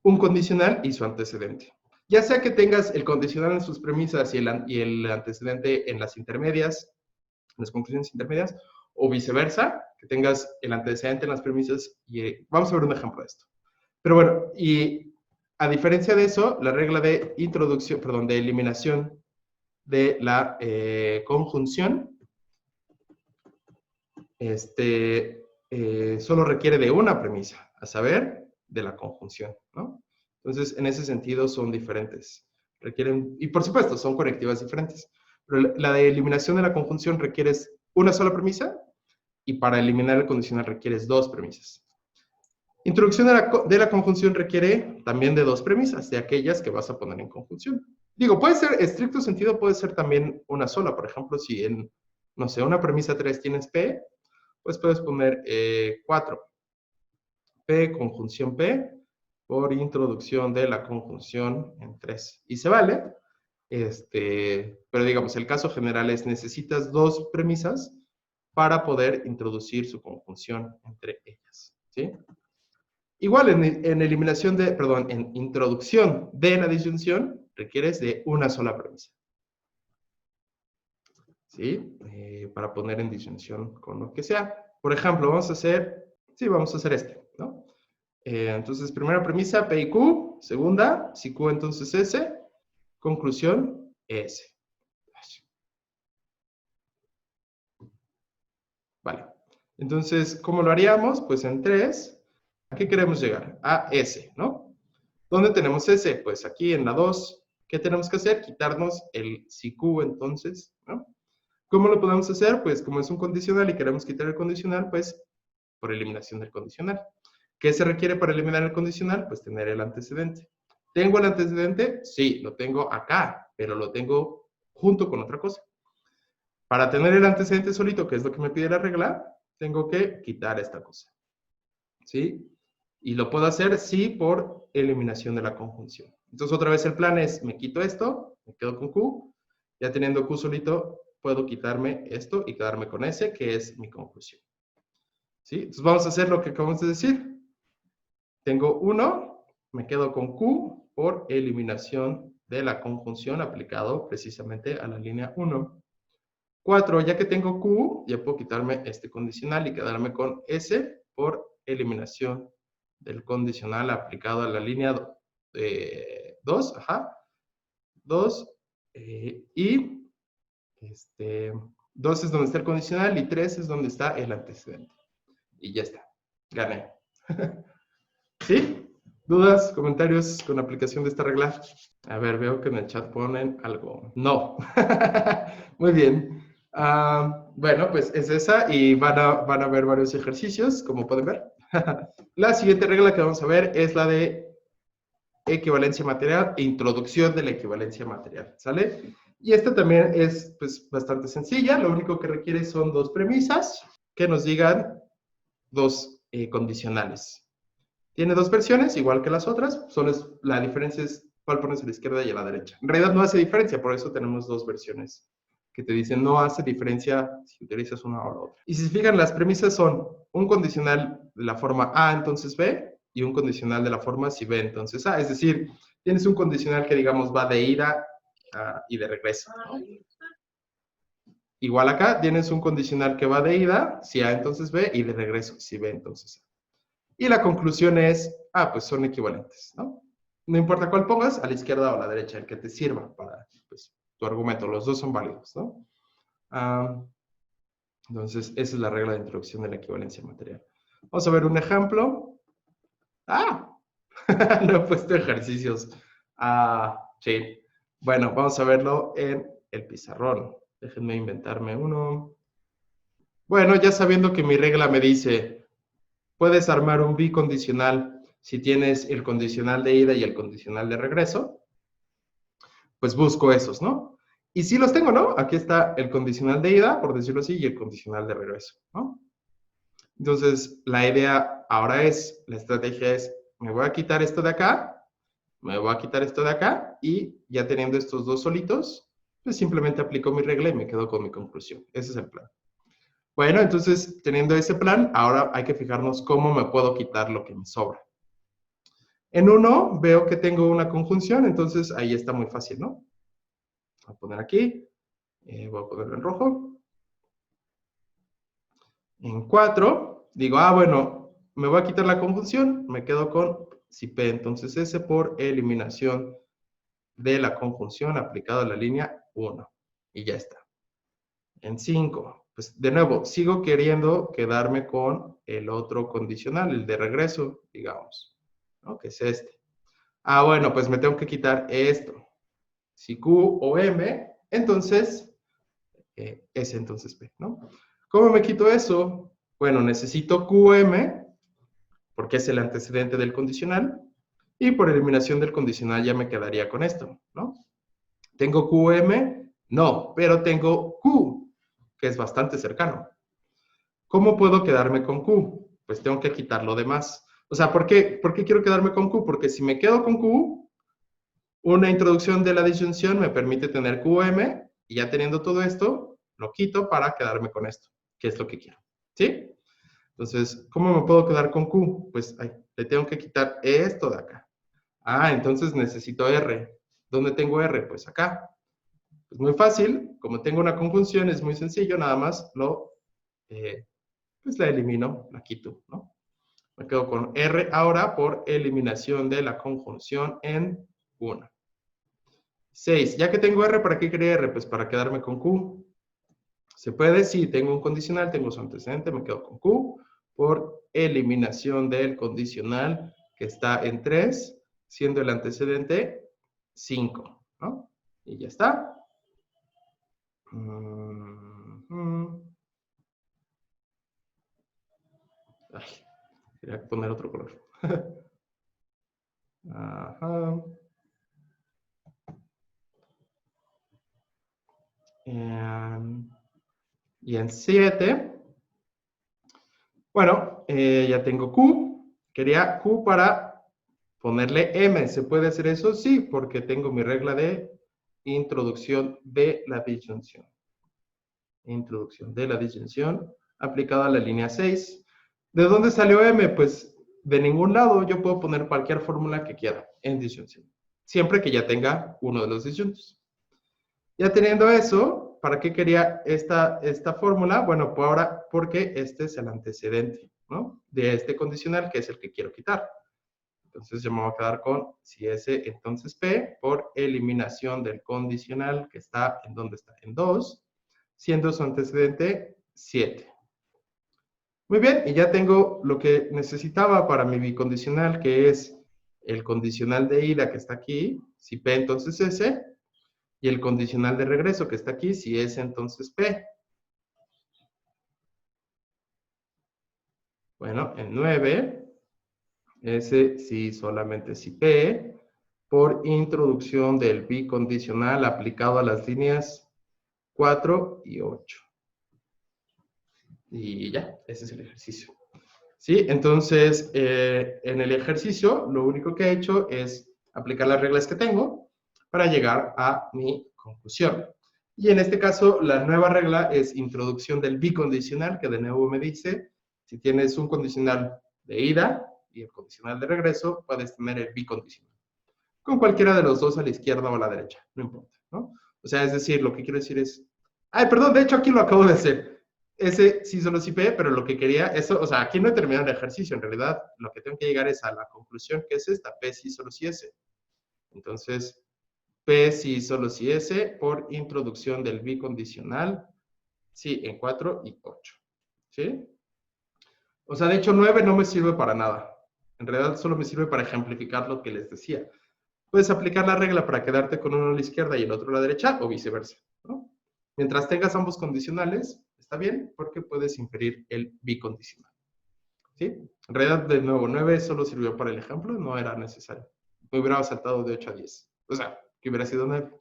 un condicional y su antecedente. Ya sea que tengas el condicional en sus premisas y el antecedente en las intermedias, en las conclusiones intermedias, o viceversa, que tengas el antecedente en las premisas y vamos a ver un ejemplo de esto. Pero bueno, y a diferencia de eso, la regla de introducción, perdón, de eliminación de la conjunción, solo requiere de una premisa, a saber, de la conjunción, ¿no? Entonces, en ese sentido son diferentes. Requieren, y por supuesto, son conectivas diferentes. Pero la de eliminación de la conjunción requieres una sola premisa y para eliminar el condicional requieres 2 premisas. Introducción de la conjunción requiere también de 2 premisas, de aquellas que vas a poner en conjunción. Digo, puede ser, estricto sentido, puede ser también una sola. Por ejemplo, si en, no sé, una premisa 3 tienes P, pues puedes poner 4. P, conjunción P, por introducción de la conjunción en 3. Y se vale, pero digamos, el caso general es necesitas 2 premisas para poder introducir su conjunción entre ellas, ¿sí? Igual en eliminación de, perdón, en introducción de la disyunción, requieres de una sola premisa, ¿sí? Para poner en disyunción con lo que sea. Por ejemplo, vamos a hacer ¿no? Entonces, primera premisa, P y Q. Segunda, si Q, entonces S. Conclusión, S. Vale. Entonces, ¿cómo lo haríamos? Pues en 3, ¿a qué queremos llegar? A S, ¿no? ¿Dónde tenemos S? Pues aquí en la 2. ¿Qué tenemos que hacer? Quitarnos el si Q, entonces, ¿no? ¿Cómo lo podemos hacer? Pues como es un condicional y queremos quitar el condicional, pues por eliminación del condicional. ¿Qué se requiere para eliminar el condicional? Pues tener el antecedente. ¿Tengo el antecedente? Sí, lo tengo acá, pero lo tengo junto con otra cosa. Para tener el antecedente solito, que es lo que me pide la regla, tengo que quitar esta cosa. ¿Sí? Y lo puedo hacer, sí, por eliminación de la conjunción. Entonces, otra vez el plan es, me quito esto, me quedo con Q. Ya teniendo Q solito, puedo quitarme esto y quedarme con S, que es mi conclusión. ¿Sí? Entonces, vamos a hacer lo que acabamos de decir. Tengo 1, me quedo con Q por eliminación de la conjunción aplicado precisamente a la línea 1. 4, ya que tengo Q, ya puedo quitarme este condicional y quedarme con S por eliminación del condicional aplicado a la línea 2, 2, y 2 es donde está el condicional y 3 es donde está el antecedente. Y ya está, gané. ¿Sí? ¿Dudas, comentarios con aplicación de esta regla? A ver, veo que en el chat ponen algo. No. Muy bien. Bueno, pues es esa y van a ver varios ejercicios, como pueden ver. La siguiente regla que vamos a ver es la de equivalencia material e introducción de la equivalencia material, ¿sale? Y esta también es pues, bastante sencilla. Lo único que requiere son 2 premisas que nos digan 2 condicionales. Tiene 2 versiones, igual que las otras. La diferencia es cuál pones a la izquierda y a la derecha. En realidad no hace diferencia, por eso tenemos 2 versiones que te dicen no hace diferencia si utilizas una o la otra. Y si se fijan, las premisas son un condicional de la forma A, entonces B, y un condicional de la forma si B, entonces A. Es decir, tienes un condicional que, digamos, va de ida y de regreso, ¿no? Igual acá tienes un condicional que va de ida, si A, entonces B, y de regreso, si B, entonces A. Y la conclusión es, pues son equivalentes, ¿no? No importa cuál pongas, a la izquierda o a la derecha, el que te sirva para pues, tu argumento. Los 2 son válidos, ¿no? Entonces, esa es la regla de introducción de la equivalencia material. Vamos a ver un ejemplo. No he puesto ejercicios. Sí. Bueno, vamos a verlo en el pizarrón. Déjenme inventarme uno. Bueno, ya sabiendo que mi regla me dice, puedes armar un bicondicional si tienes el condicional de ida y el condicional de regreso, pues busco esos, ¿no? Y sí los tengo, ¿no? Aquí está el condicional de ida, por decirlo así, y el condicional de regreso, ¿no? Entonces, la idea ahora es, la estrategia es, me voy a quitar esto de acá, me voy a quitar esto de acá, y ya teniendo estos 2 solitos, pues simplemente aplico mi regla y me quedo con mi conclusión. Ese es el plan. Bueno, entonces, teniendo ese plan, ahora hay que fijarnos cómo me puedo quitar lo que me sobra. En uno veo que tengo una conjunción, entonces ahí está muy fácil, ¿no? Voy a poner aquí, voy a ponerlo en rojo. En 4, digo, bueno, me voy a quitar la conjunción, me quedo con si P, entonces S por eliminación de la conjunción aplicada a la línea 1. Y ya está. En 5, pues de nuevo, sigo queriendo quedarme con el otro condicional, el de regreso, digamos, ¿no? Que es este. Bueno, pues me tengo que quitar esto. Si Q o M, entonces S, entonces P, ¿no? ¿Cómo me quito eso? Bueno, necesito QM, porque es el antecedente del condicional, y por eliminación del condicional ya me quedaría con esto, ¿no? ¿Tengo QM? No, pero tengo Q, que es bastante cercano. ¿Cómo puedo quedarme con Q? Pues tengo que quitar lo demás. O sea, ¿por qué quiero quedarme con Q? Porque si me quedo con Q, una introducción de la disyunción me permite tener QM, y ya teniendo todo esto, lo quito para quedarme con esto, que es lo que quiero. ¿Sí? Entonces, ¿cómo me puedo quedar con Q? Pues le tengo que quitar esto de acá. Entonces necesito R. ¿Dónde tengo R? Pues acá. Pues muy fácil, como tengo una conjunción, es muy sencillo, nada más pues la elimino, la quito, ¿no? Me quedo con R ahora por eliminación de la conjunción en 1. 6. Ya que tengo R, ¿para qué quería R? Pues para quedarme con Q. ¿Se puede? Sí, tengo un condicional, tengo su antecedente, me quedo con Q por eliminación del condicional que está en 3, siendo el antecedente 5, ¿no? Y ya está. Quería poner otro color. Ajá. Y en 7, bueno, ya tengo Q. Quería Q para ponerle M. ¿Se puede hacer eso? Sí, porque tengo mi regla de introducción de la disyunción. Introducción de la disyunción aplicada a la línea 6. ¿De dónde salió M? Pues de ningún lado. Yo puedo poner cualquier fórmula que quiera en disyunción, siempre que ya tenga uno de los disyuntos. Ya teniendo eso, ¿para qué quería esta fórmula? Bueno, pues ahora porque este es el antecedente, ¿no? De este condicional, que es el que quiero quitar. Entonces yo me voy a quedar con si S, entonces P, por eliminación del condicional que está en ¿dónde está? En 2, siendo su antecedente 7. Muy bien, y ya tengo lo que necesitaba para mi bicondicional, que es el condicional de ida que está aquí, si P entonces S, y el condicional de regreso que está aquí, si S entonces P. Bueno, en 9, S si solamente si P, por introducción del bicondicional aplicado a las líneas 4 y 8. Y ya, ese es el ejercicio. ¿Sí? Entonces, en el ejercicio, lo único que he hecho es aplicar las reglas que tengo para llegar a mi conclusión. Y en este caso, la nueva regla es introducción del bicondicional, que de nuevo me dice, si tienes un condicional de ida y el condicional de regreso, puedes tener el bicondicional. Con cualquiera de los dos a la izquierda o a la derecha, no importa, ¿no? O sea, es decir, lo que quiero decir es... Ay, perdón, de hecho aquí lo acabo de hacer. Ese sí solo sí P, pero lo que quería, eso, o sea, aquí no he terminado el ejercicio, en realidad lo que tengo que llegar es a la conclusión que es esta, P sí solo sí S. Entonces, P sí solo sí S por introducción del bicondicional, sí, en 4 y 8. ¿Sí? O sea, de hecho 9 no me sirve para nada. En realidad solo me sirve para ejemplificar lo que les decía. Puedes aplicar la regla para quedarte con uno a la izquierda y el otro a la derecha, o viceversa, ¿no? Mientras tengas ambos condicionales, está bien, porque puedes inferir el bicondicional. ¿Sí? En realidad, de nuevo, 9 solo sirvió para el ejemplo, no era necesario. Me hubiera saltado de 8 a 10. O sea, que hubiera sido 9.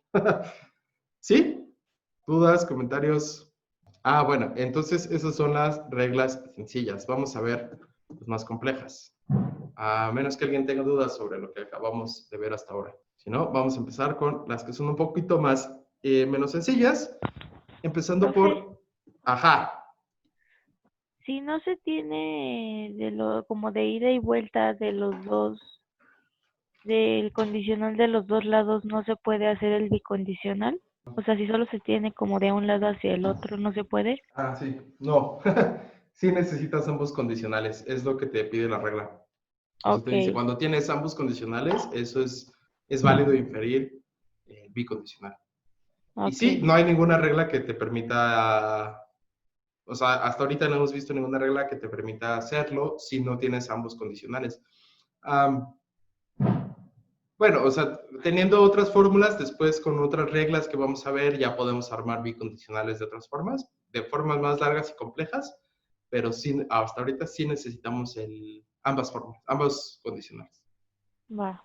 ¿Sí? ¿Dudas, comentarios? Ah, bueno, entonces esas son las reglas sencillas. Vamos a ver las más complejas. A menos que alguien tenga dudas sobre lo que acabamos de ver hasta ahora. Si no, vamos a empezar con las que son un poquito más, menos sencillas. Empezando por... Ajá. Si no se tiene como de ida y vuelta de los dos, del condicional de los dos lados, ¿no se puede hacer el bicondicional? O sea, si solo se tiene como de un lado hacia el otro, ¿no se puede? Ah, sí. No. Sí necesitas ambos condicionales. Es lo que te pide la regla. Eso te dice, cuando tienes ambos condicionales, eso es válido inferir bicondicional. Y sí, no hay ninguna regla que te permita... O sea, hasta ahorita no hemos visto ninguna regla que te permita hacerlo si no tienes ambos condicionales. Bueno, o sea, teniendo otras fórmulas, después con otras reglas que vamos a ver, ya podemos armar bicondicionales de otras formas, de formas más largas y complejas, pero sí, hasta ahorita sí necesitamos ambas formas, ambos condicionales. Va.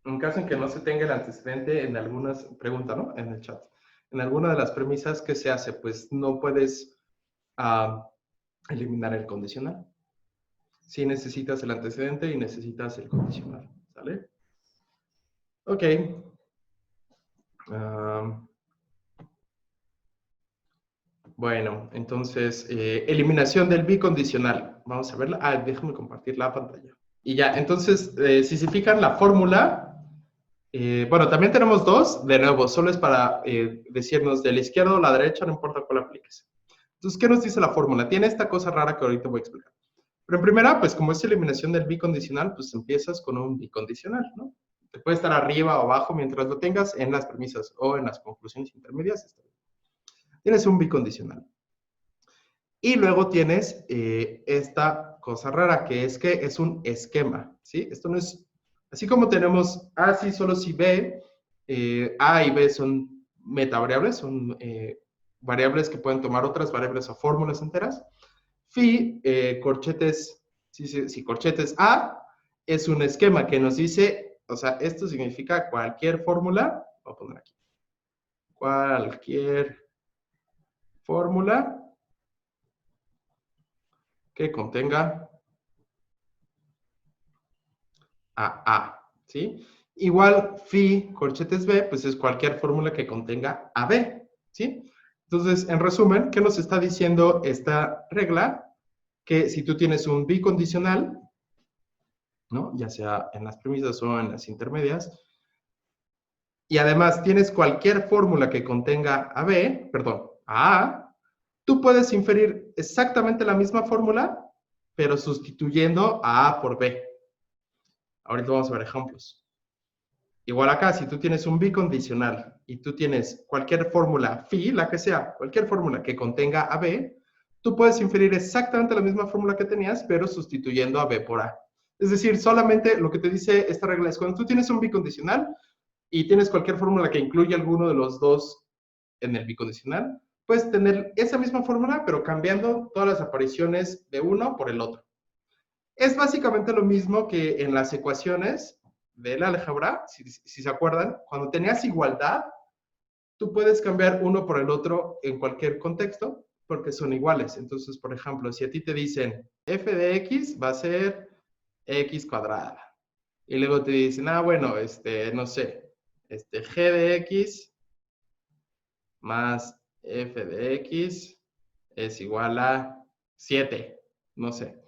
En caso en que no se tenga el antecedente en algunas, pregunta, ¿no? En el chat. En alguna de las premisas, ¿qué se hace? Pues no puedes eliminar el condicional. Sí necesitas el antecedente y necesitas el condicional, ¿sale? Ok. Bueno, entonces, eliminación del bicondicional. Vamos a verla. Ah, déjame compartir la pantalla. Y ya, entonces, si se fijan la fórmula, bueno, también tenemos dos, de nuevo, solo es para decirnos de la izquierda o la derecha, no importa cuál apliques. Entonces, ¿qué nos dice la fórmula? Tiene esta cosa rara que ahorita voy a explicar. Pero en primera, pues como es eliminación del bicondicional, pues empiezas con un bicondicional, ¿no? Te puede estar arriba o abajo mientras lo tengas en las premisas o en las conclusiones intermedias. Está bien. Tienes un bicondicional. Y luego tienes esta cosa rara, que es un esquema, ¿sí? Esto no es... Así como tenemos A sí solo si B, A y B son metavariables, son variables que pueden tomar otras variables o fórmulas enteras. Phi, corchetes, si corchetes A, es un esquema que nos dice, o sea, esto significa cualquier fórmula, voy a poner aquí, cualquier fórmula que contenga a, ¿sí? Igual phi corchetes b, pues es cualquier fórmula que contenga a b, ¿sí? Entonces, en resumen, ¿qué nos está diciendo esta regla? Que si tú tienes un bicondicional, ¿no? Ya sea en las premisas o en las intermedias, y además tienes cualquier fórmula que contenga a b, perdón, a, tú puedes inferir exactamente la misma fórmula, pero sustituyendo a por b. Ahorita vamos a ver ejemplos. Igual acá, si tú tienes un bicondicional y tú tienes cualquier fórmula phi, la que sea, cualquier fórmula que contenga a b, tú puedes inferir exactamente la misma fórmula que tenías, pero sustituyendo a b por a. Es decir, solamente lo que te dice esta regla es cuando tú tienes un bicondicional y tienes cualquier fórmula que incluya alguno de los dos en el bicondicional, puedes tener esa misma fórmula, pero cambiando todas las apariciones de uno por el otro. Es básicamente lo mismo que en las ecuaciones del álgebra, si se acuerdan, cuando tenías igualdad, tú puedes cambiar uno por el otro en cualquier contexto, porque son iguales. Entonces, por ejemplo, si a ti te dicen f de x va a ser x cuadrada, y luego te dicen, bueno, no sé, g de x más f de x es igual a 7, no sé.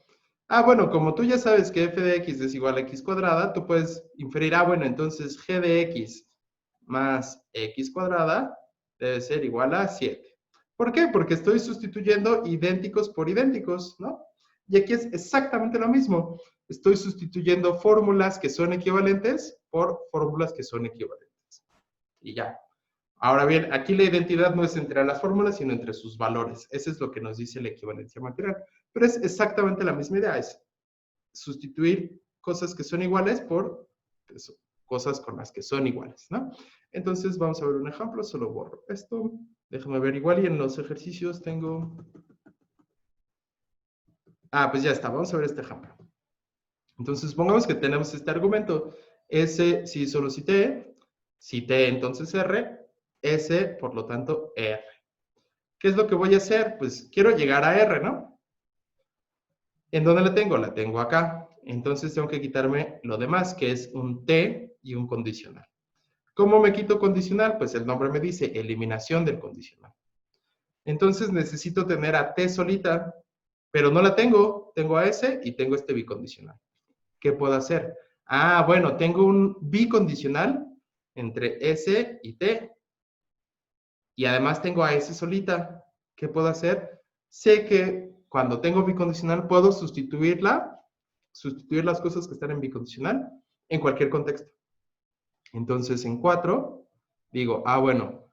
Bueno, como tú ya sabes que f de x es igual a x cuadrada, tú puedes inferir, bueno, entonces g de x más x cuadrada debe ser igual a 7. ¿Por qué? Porque estoy sustituyendo idénticos por idénticos, ¿no? Y aquí es exactamente lo mismo. Estoy sustituyendo fórmulas que son equivalentes por fórmulas que son equivalentes. Y ya. Ahora bien, aquí la identidad no es entre las fórmulas, sino entre sus valores. Eso es lo que nos dice la equivalencia material. Pero es exactamente la misma idea, es sustituir cosas que son iguales por cosas con las que son iguales, ¿no? Entonces vamos a ver un ejemplo, solo borro esto. Déjame ver, igual y en los ejercicios tengo... pues ya está, vamos a ver este ejemplo. Entonces, supongamos que tenemos este argumento. S, si solo si T, entonces R, S, por lo tanto, R. ¿Qué es lo que voy a hacer? Pues quiero llegar a R, ¿no? ¿En dónde la tengo? La tengo acá. Entonces tengo que quitarme lo demás, que es un T y un condicional. ¿Cómo me quito condicional? Pues el nombre me dice eliminación del condicional. Entonces necesito tener a T solita, pero no la tengo. Tengo a S y tengo este bicondicional. ¿Qué puedo hacer? Bueno, tengo un bicondicional entre S y T. Y además tengo a S solita. ¿Qué puedo hacer? Sé que cuando tengo bicondicional puedo sustituir las cosas que están en bicondicional en cualquier contexto. Entonces en 4 digo, bueno,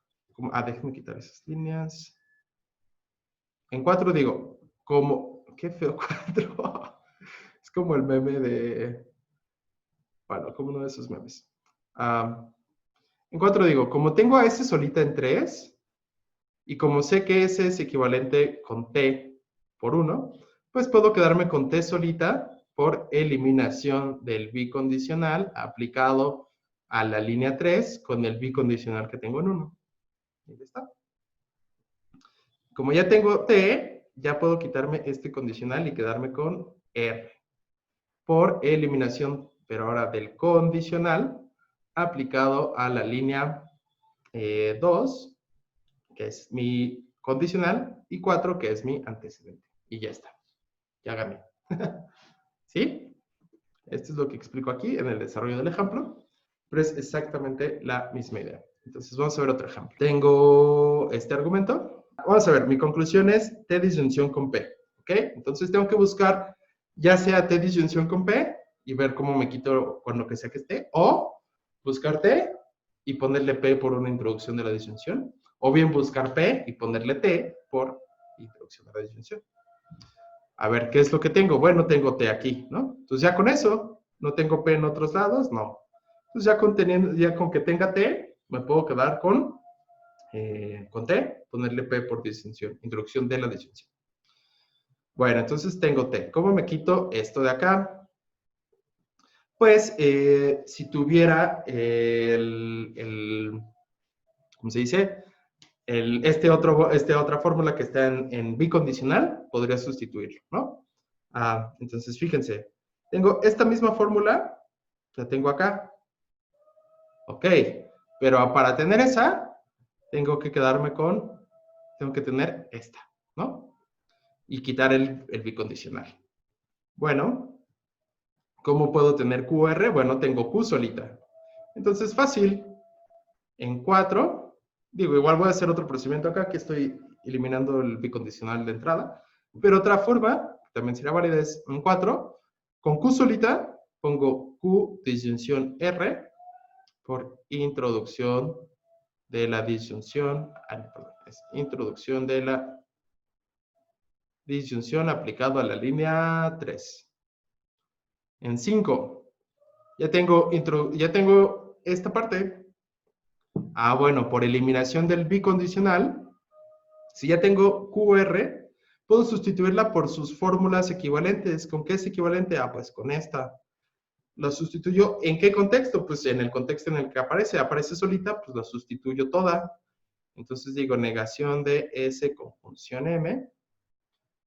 déjenme quitar esas líneas. En 4 digo, qué feo 4. Es como el meme bueno, como uno de esos memes. En 4 digo, como tengo a S solita en 3, y como sé que S es equivalente con T por 1, pues puedo quedarme con T solita por eliminación del bicondicional aplicado a la línea 3 con el bicondicional que tengo en 1. Y ya está. Como ya tengo T, ya puedo quitarme este condicional y quedarme con R por eliminación, pero ahora del condicional aplicado a la línea 2, que es mi condicional, y 4, que es mi antecedente. Y ya está. Ya gané. ¿Sí? Esto es lo que explico aquí en el desarrollo del ejemplo, pero es exactamente la misma idea. Entonces vamos a ver otro ejemplo. Tengo este argumento. Vamos a ver, mi conclusión es T disyunción con P. ¿Ok? Entonces tengo que buscar ya sea T disyunción con P y ver cómo me quito con lo que sea que esté, o buscar T y ponerle P por una introducción de la disyunción, o bien buscar P y ponerle T por introducción de la disyunción. A ver, ¿qué es lo que tengo? Bueno, tengo T aquí, ¿no? Entonces ya con eso, ¿no tengo P en otros lados? No. Entonces ya con que tenga T, me puedo quedar con T, ponerle P por disyunción, introducción de la disyunción. Bueno, entonces tengo T. ¿Cómo me quito esto de acá? pues si tuviera ¿cómo se dice? Esta otra fórmula que está en bicondicional, podría sustituirlo, ¿no? Entonces, fíjense, tengo esta misma fórmula, la tengo acá. Ok, pero para tener esa, tengo que tener esta, ¿no? Y quitar el bicondicional. Bueno, ¿cómo puedo tener QR? Bueno, tengo Q solita. Entonces, fácil. En 4, digo, igual voy a hacer otro procedimiento acá, que estoy eliminando el bicondicional de entrada. Pero otra forma, que también sería válida, es en 4, con Q solita, pongo Q disyunción R por introducción de la disyunción, perdón, es introducción de la disyunción aplicado a la línea 3. En 5, ya tengo esta parte. Bueno, por eliminación del bicondicional, si ya tengo QR, puedo sustituirla por sus fórmulas equivalentes. ¿Con qué es equivalente? Pues con esta. ¿La sustituyo en qué contexto? Pues en el contexto en el que aparece solita, pues la sustituyo toda. Entonces digo negación de S conjunción M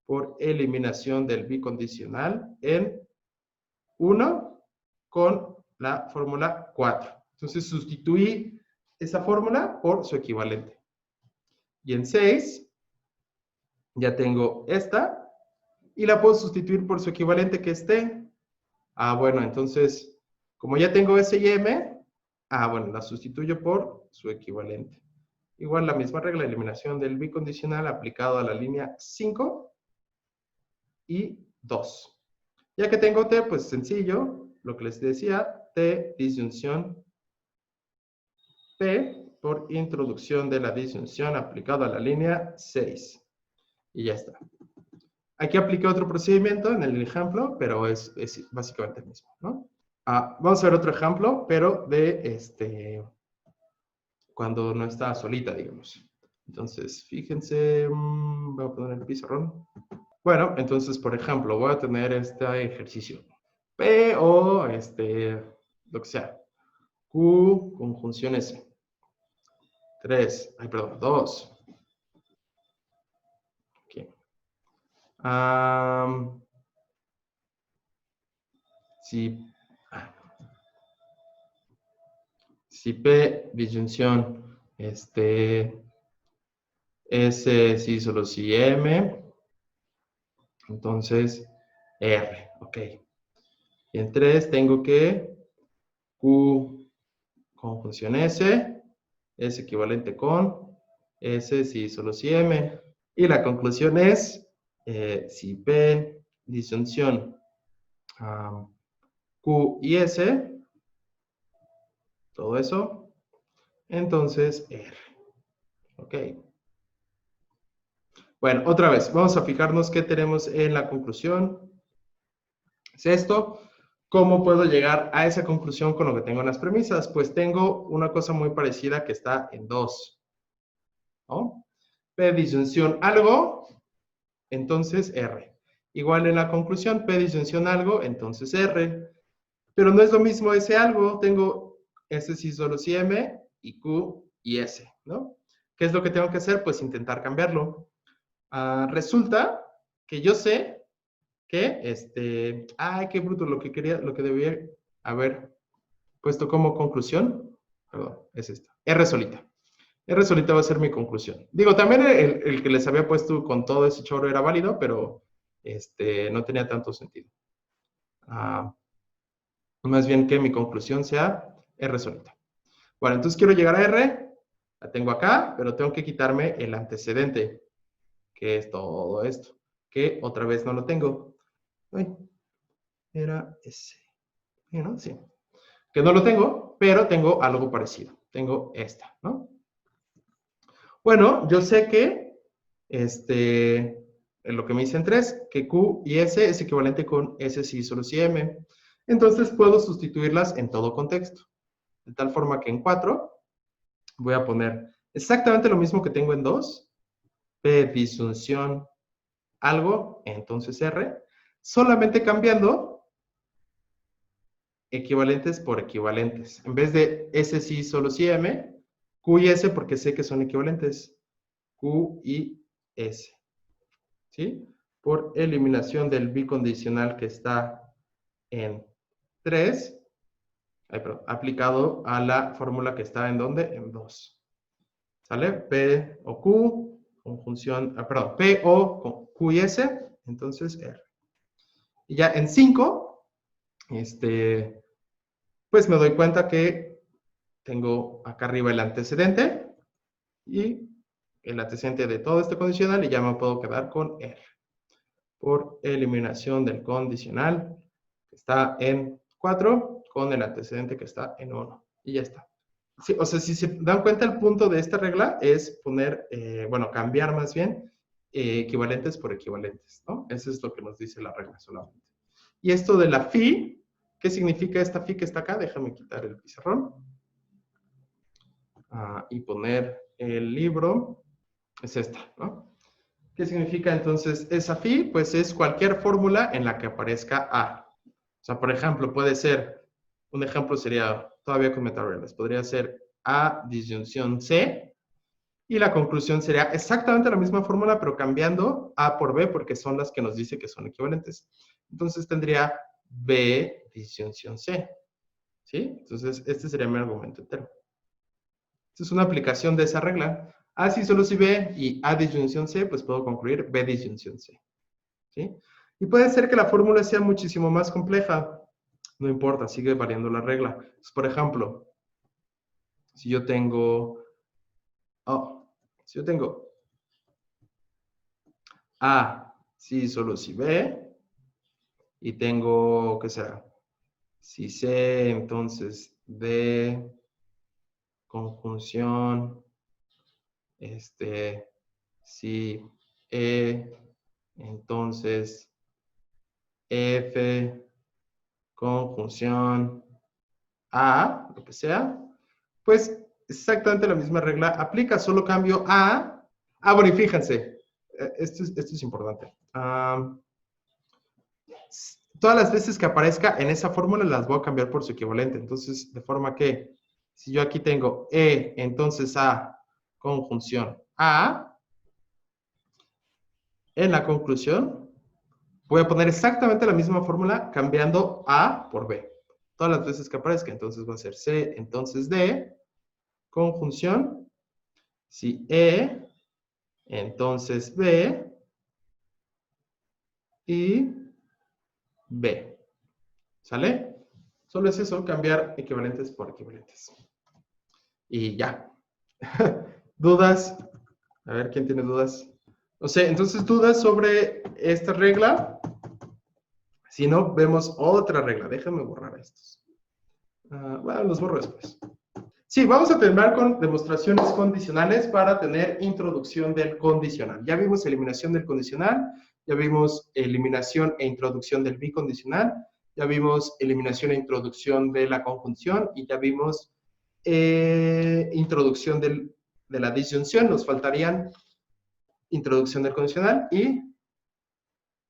por eliminación del bicondicional en 1 con la fórmula 4. Entonces sustituí esa fórmula por su equivalente. Y en 6 ya tengo esta y la puedo sustituir por su equivalente, que es T. Bueno, entonces, como ya tengo S y M, bueno, la sustituyo por su equivalente. Igual la misma regla, eliminación del bicondicional aplicado a la línea 5 y 2. Ya que tengo T, pues sencillo, lo que les decía, T disyunción P por introducción de la disyunción aplicado a la línea 6. Y ya está. Aquí apliqué otro procedimiento en el ejemplo, pero es básicamente el mismo, ¿no? Vamos a ver otro ejemplo, pero de cuando no está solita, digamos. Entonces, fíjense, voy a poner el pizarrón. Bueno, entonces, por ejemplo, voy a tener este ejercicio. P o lo que sea. Q conjunción S. 2. Okay. Si P disyunción S sí solo si M, entonces R, ok. Y en 3 tengo que Q conjunción S es equivalente con S si solo si M. Y la conclusión es, si P disyunción Q y S, todo eso, entonces R. Ok. Bueno, otra vez, vamos a fijarnos qué tenemos en la conclusión. Es esto. ¿Cómo puedo llegar a esa conclusión con lo que tengo en las premisas? Pues tengo una cosa muy parecida que está en 2. ¿No? P disyunción algo, entonces R. Igual en la conclusión, P disyunción algo, entonces R. Pero no es lo mismo ese algo. Tengo S si solo si M y Q y S, ¿no? ¿Qué es lo que tengo que hacer? Pues intentar cambiarlo. Resulta que yo sé que ay, qué bruto, lo que debía haber puesto como conclusión, perdón, es esta, R solita. R solita va a ser mi conclusión. Digo, también el que les había puesto con todo ese chorro era válido, pero no tenía tanto sentido. Más bien que mi conclusión sea R solita. Bueno, entonces quiero llegar a R, la tengo acá, pero tengo que quitarme el antecedente, que es todo esto, que otra vez no lo tengo. Ay, era ese. ¿No? Sí. Que no lo tengo, pero tengo algo parecido. Tengo esta, ¿no? Bueno, yo sé que en lo que me dicen 3, que Q y S es equivalente con S si solo si M. Entonces puedo sustituirlas en todo contexto. De tal forma que en 4 voy a poner exactamente lo mismo que tengo en 2. P disyunción algo, entonces R. Solamente cambiando equivalentes por equivalentes. En vez de S sí, solo sí M, Q y S porque sé que son equivalentes. Q y S. ¿Sí? Por eliminación del bicondicional que está en 3, aplicado a la fórmula que está en ¿dónde? En 2. ¿Sale? P o Q, conjunción, perdón, P o con Q y S, entonces R. Y ya en 5, pues me doy cuenta que tengo acá arriba el antecedente y el antecedente de todo este condicional y ya me puedo quedar con R. Por eliminación del condicional que está en 4 con el antecedente que está en 1. Y ya está. Sí, o sea, si se dan cuenta, el punto de esta regla es poner, bueno, cambiar más bien equivalentes por equivalentes, ¿no? Eso es lo que nos dice la regla solamente. Y esto de la phi, ¿qué significa esta phi que está acá? Déjame quitar el pizarrón. Y poner el libro. Es esta, ¿no? ¿Qué significa entonces esa phi? Pues es cualquier fórmula en la que aparezca A. O sea, por ejemplo, puede ser, un ejemplo sería, todavía con metareales, podría ser A disyunción C, y la conclusión sería exactamente la misma fórmula, pero cambiando A por B, porque son las que nos dice que son equivalentes. Entonces tendría B disyunción C. ¿Sí? Entonces, este sería mi argumento entero. Esta es una aplicación de esa regla. A si solo si B y A disyunción C, pues puedo concluir B disyunción C. ¿Sí? Y puede ser que la fórmula sea muchísimo más compleja. No importa, sigue valiendo la regla. Pues, por ejemplo, si yo tengo A si solo si B y tengo, ¿qué será? Si C, entonces D conjunción, si E, entonces F, conjunción A, lo que sea, pues exactamente la misma regla aplica, solo cambio A. Bueno, y fíjense, esto es importante. Todas las veces que aparezca en esa fórmula las voy a cambiar por su equivalente. Entonces, de forma que, si yo aquí tengo E, entonces A, conjunción A, en la conclusión, voy a poner exactamente la misma fórmula cambiando A por B. Todas las veces que aparezca, entonces va a ser C, entonces D, conjunción, si E, entonces B, y B. ¿Sale? Solo es eso, cambiar equivalentes por equivalentes. Y ya. ¿Dudas? A ver, ¿quién tiene dudas? No sé, entonces, ¿dudas sobre esta regla? Si no, vemos otra regla. Déjame borrar estos. Bueno, los borro después. Sí, vamos a terminar con demostraciones condicionales para tener introducción del condicional. Ya vimos eliminación del condicional, ya vimos eliminación e introducción del bicondicional, ya vimos eliminación e introducción de la conjunción y ya vimos introducción de la disyunción. Nos faltarían introducción del condicional y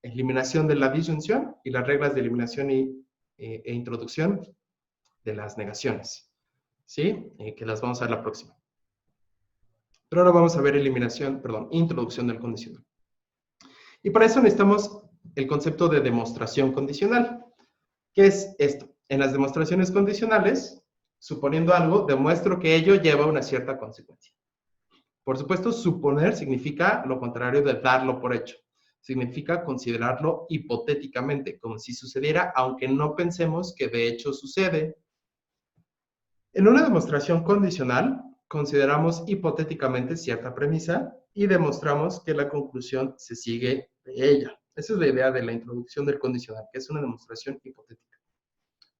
eliminación de la disyunción y las reglas de eliminación e introducción de las negaciones. ¿Sí? Que las vamos a ver la próxima. Pero ahora vamos a ver introducción del condicional. Y para eso necesitamos el concepto de demostración condicional. ¿Qué es esto? En las demostraciones condicionales, suponiendo algo, demuestro que ello lleva una cierta consecuencia. Por supuesto, suponer significa lo contrario de darlo por hecho. Significa considerarlo hipotéticamente, como si sucediera, aunque no pensemos que de hecho sucede. En una demostración condicional, consideramos hipotéticamente cierta premisa y demostramos que la conclusión se sigue de ella. Esa es la idea de la introducción del condicional, que es una demostración hipotética,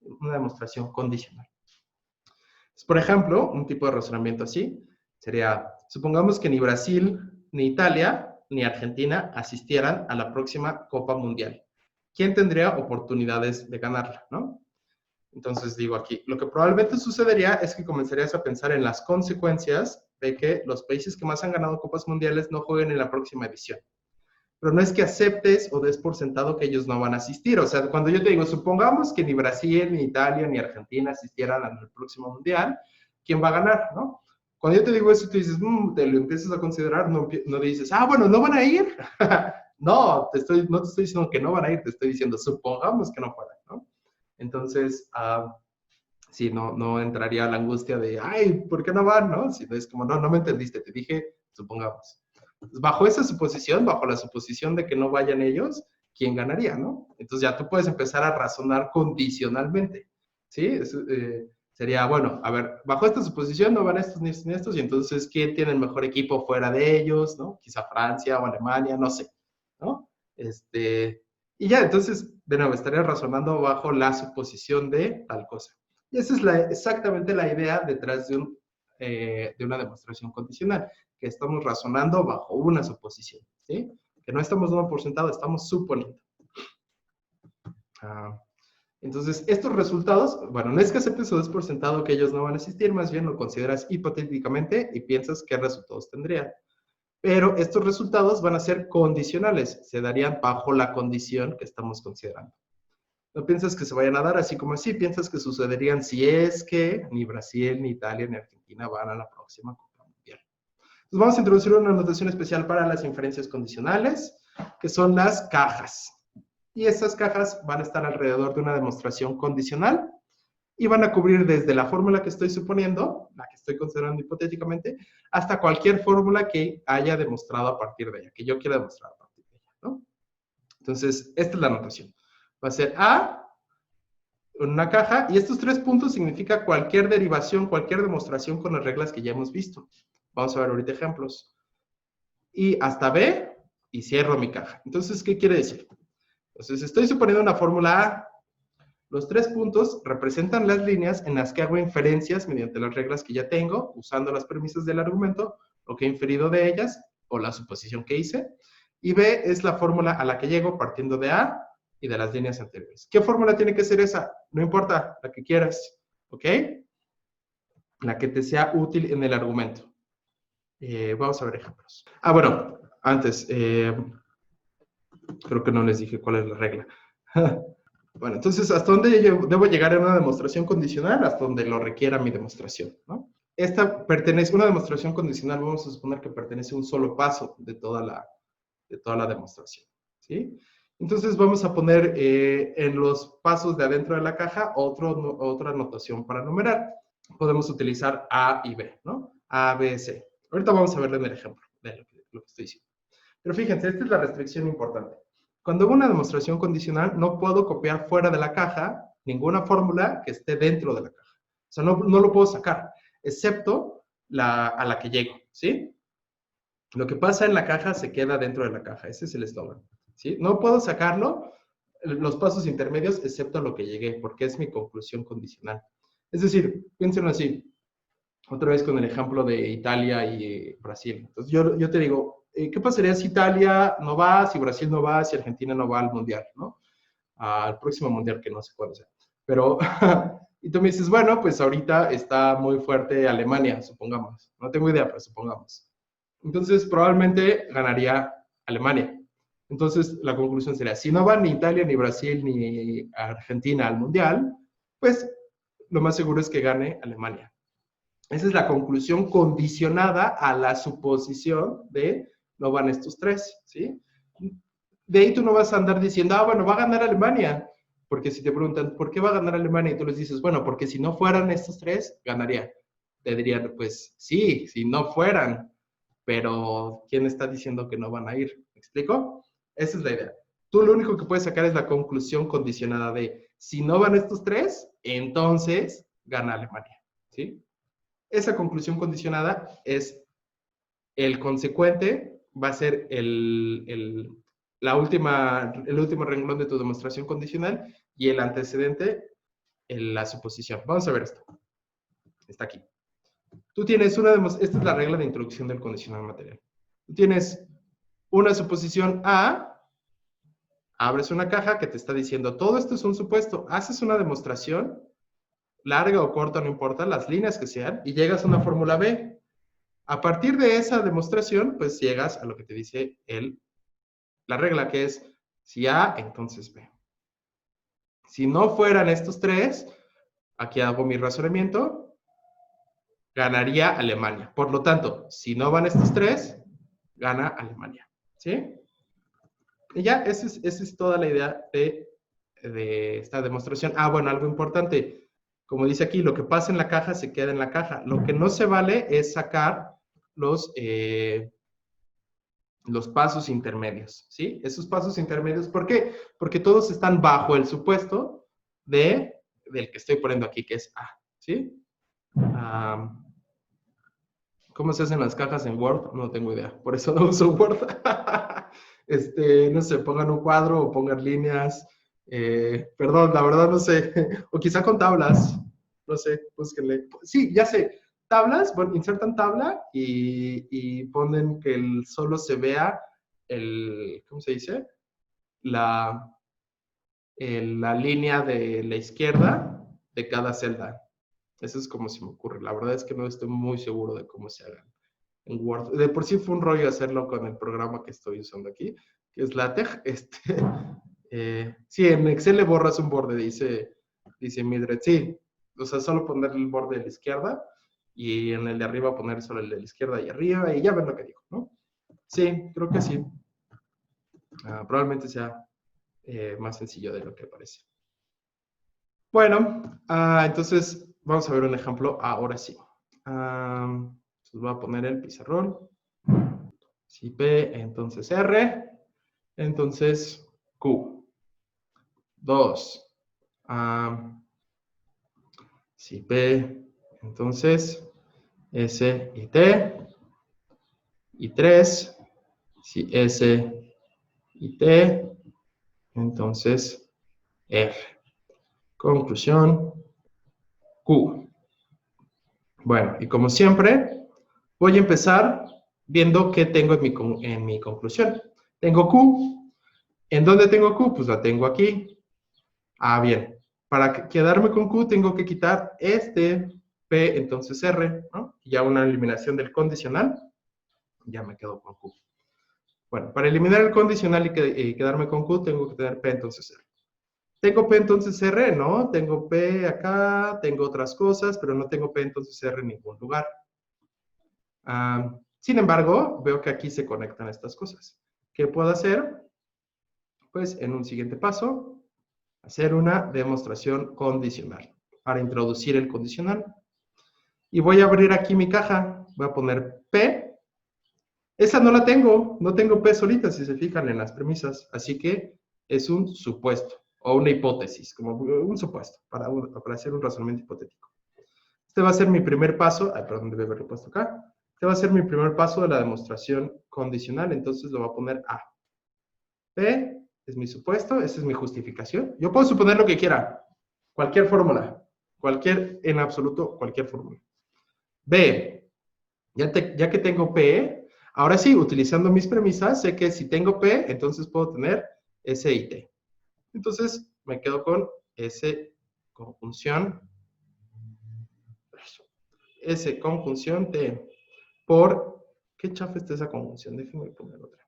una demostración condicional. Por ejemplo, un tipo de razonamiento así sería, supongamos que ni Brasil, ni Italia, ni Argentina asistieran a la próxima Copa Mundial. ¿Quién tendría oportunidades de ganarla, no? Entonces digo aquí, lo que probablemente sucedería es que comenzarías a pensar en las consecuencias de que los países que más han ganado copas mundiales no jueguen en la próxima edición. pero no es que aceptes o des por sentado que ellos no van a asistir. O sea, cuando yo te digo, supongamos que ni Brasil, ni Italia, ni Argentina asistieran al próximo Mundial, ¿quién va a ganar, no? Cuando yo te digo eso, tú dices, te lo empiezas a considerar, no dices, bueno, ¿no van a ir? No, no te estoy diciendo que no van a ir, te estoy diciendo, supongamos que no puedan, ¿no? Entonces, sí, no entraría la angustia de, ay, ¿por qué no van, no? Si es como, no me entendiste, te dije, supongamos. Bajo esa suposición, bajo la suposición de que no vayan ellos, ¿quién ganaría, no? Entonces ya tú puedes empezar a razonar condicionalmente, ¿sí? Sería, bueno, a ver, bajo esta suposición no van estos ni estos, y entonces, ¿quién tiene el mejor equipo fuera de ellos, no? Quizá Francia o Alemania, no sé, ¿no? Y ya, entonces, de nuevo, estaría razonando bajo la suposición de tal cosa. Y esa es exactamente la idea detrás de una demostración condicional, que estamos razonando bajo una suposición, ¿sí? Que no estamos dando por sentado, estamos suponiendo. Entonces, estos resultados, bueno, no es que aceptes o des por sentado que ellos no van a existir, más bien lo consideras hipotéticamente y piensas qué resultados tendrían. Pero estos resultados van a ser condicionales, se darían bajo la condición que estamos considerando. No piensas que se vayan a dar así como así, piensas que sucederían si es que ni Brasil, ni Italia, ni Argentina van a la próxima Copa Mundial. Entonces vamos a introducir una notación especial para las inferencias condicionales, que son las cajas. Y estas cajas van a estar alrededor de una demostración condicional y van a cubrir desde la fórmula que estoy suponiendo, la que estoy considerando hipotéticamente, hasta cualquier fórmula que haya demostrado a partir de ella, que yo quiera demostrar a partir de ella, ¿no? Entonces, esta es la notación. Va a ser A, una caja, y estos 3 puntos significa cualquier derivación, cualquier demostración con las reglas que ya hemos visto. Vamos a ver ahorita ejemplos. Y hasta B, y cierro mi caja. Entonces, ¿qué quiere decir? Entonces, estoy suponiendo una fórmula A. Los 3 puntos representan las líneas en las que hago inferencias mediante las reglas que ya tengo, usando las premisas del argumento, lo que he inferido de ellas, o la suposición que hice. Y B es la fórmula a la que llego partiendo de A y de las líneas anteriores. ¿Qué fórmula tiene que ser esa? No importa, la que quieras, ¿ok? La que te sea útil en el argumento. Vamos a ver ejemplos. Bueno, antes, creo que no les dije cuál es la regla. Bueno, entonces, ¿hasta dónde debo llegar en una demostración condicional? Hasta donde lo requiera mi demostración, ¿no? Esta pertenece, una demostración condicional, vamos a suponer que pertenece a un solo paso de toda la demostración, ¿sí? Entonces, vamos a poner en los pasos de adentro de la caja otra notación para numerar. Podemos utilizar A y B, ¿no? A, B, C. Ahorita vamos a verlo en el ejemplo de lo que estoy diciendo. Pero fíjense, esta es la restricción importante. Cuando hago una demostración condicional, no puedo copiar fuera de la caja ninguna fórmula que esté dentro de la caja. O sea, no lo puedo sacar, excepto a la que llego, ¿sí? Lo que pasa en la caja se queda dentro de la caja. Ese es el eslogan, ¿sí? No puedo sacarlo, los pasos intermedios, excepto a lo que llegué, porque es mi conclusión condicional. Es decir, piénsenlo así, otra vez con el ejemplo de Italia y Brasil. Entonces, yo te digo, ¿qué pasaría si Italia no va, si Brasil no va, si Argentina no va al Mundial, ¿no? Al próximo Mundial, que no sé cuándo sea. Pero, y tú me dices, bueno, pues ahorita está muy fuerte Alemania, supongamos. No tengo idea, pero supongamos. Entonces, probablemente ganaría Alemania. Entonces, la conclusión sería, si no van ni Italia, ni Brasil, ni Argentina al Mundial, pues lo más seguro es que gane Alemania. Esa es la conclusión condicionada a la suposición de no van estos 3, ¿sí? De ahí tú no vas a andar diciendo, bueno, va a ganar Alemania. Porque si te preguntan, ¿por qué va a ganar Alemania? Y tú les dices, bueno, porque si no fueran estos 3, ganaría. Te dirían, pues sí, si no fueran. Pero, ¿quién está diciendo que no van a ir? ¿Me explico? Esa es la idea. Tú lo único que puedes sacar es la conclusión condicionada de, si no van estos 3, entonces gana Alemania, ¿sí? Esa conclusión condicionada es el consecuente, va a ser el último renglón de tu demostración condicional y el antecedente, la suposición. Vamos a ver esto. Está aquí. Tú tienes esta es la regla de introducción del condicional material. Tú tienes una suposición A, abres una caja que te está diciendo, todo esto es un supuesto, haces una demostración, larga o corta, no importa, las líneas que sean, y llegas a una fórmula B. A partir de esa demostración, pues llegas a lo que te dice el la regla que es, si A, entonces B. Si no fueran estos tres, aquí hago mi razonamiento, ganaría Alemania. Por lo tanto, si no van estos tres, gana Alemania. ¿Sí? Y ya, esa es toda la idea de esta demostración. Ah, bueno, algo importante. Como dice aquí, lo que pasa en la caja se queda en la caja. Lo que no se vale es sacar los pasos intermedios, ¿sí? Esos pasos intermedios, ¿por qué? Porque todos están bajo el supuesto del que estoy poniendo aquí, que es A, ¿sí? ¿Cómo se hacen las cajas en Word? No tengo idea, por eso no uso Word. No sé, pongan un cuadro o pongan líneas. Perdón, la verdad no sé. O quizá con tablas, no sé, búsquenle. Sí, ya sé. Tablas, bueno, insertan tabla y ponen que solo se vea ¿cómo se dice? La línea de la izquierda de cada celda. Eso es como se me ocurre. La verdad es que no estoy muy seguro de cómo se hagan en Word. De por sí fue un rollo hacerlo con el programa que estoy usando aquí, que es LaTeX. Sí, en Excel le borras un borde, dice Mildred. Sí, o sea, solo ponerle el borde de la izquierda y en el de arriba poner solo el de la izquierda y arriba y ya ven lo que digo, ¿no? Sí, creo que sí. Probablemente sea más sencillo de lo que parece. Bueno, entonces vamos a ver un ejemplo ahora sí. Voy a poner el pizarrón. Si P, entonces R, entonces Q. 2. Si P, entonces S y T. Y 3. Si S y T, entonces R. Conclusión, Q. Bueno, y como siempre, voy a empezar viendo qué tengo en mi conclusión. Tengo Q. ¿En dónde tengo Q? Pues la tengo aquí. Bien. Para quedarme con Q tengo que quitar P, entonces R, ¿no? Ya una eliminación del condicional. Ya me quedo con Q. Bueno, para eliminar el condicional y quedarme con Q tengo que tener P, entonces R. Tengo P, entonces R, ¿no? Tengo P acá, tengo otras cosas, pero no tengo P, entonces R en ningún lugar. Sin embargo, veo que aquí se conectan estas cosas. ¿Qué puedo hacer? Pues en un siguiente paso, hacer una demostración condicional para introducir el condicional. Y voy a abrir aquí mi caja. Voy a poner P. Esa no la tengo. No tengo P solita, si se fijan en las premisas. Así que es un supuesto o una hipótesis, como un supuesto, para hacer un razonamiento hipotético. Este va a ser mi primer paso. Perdón, debe haberlo puesto acá. Este va a ser mi primer paso de la demostración condicional. Entonces lo voy a poner A. P es mi supuesto, esa es mi justificación. Yo puedo suponer lo que quiera, cualquier fórmula, en absoluto, cualquier fórmula. B, ya que tengo P, ahora sí, utilizando mis premisas, sé que si tengo P, entonces puedo tener S y T. Entonces, me quedo con S conjunción T por, ¿qué chafa está esa conjunción? Déjenme poner otra.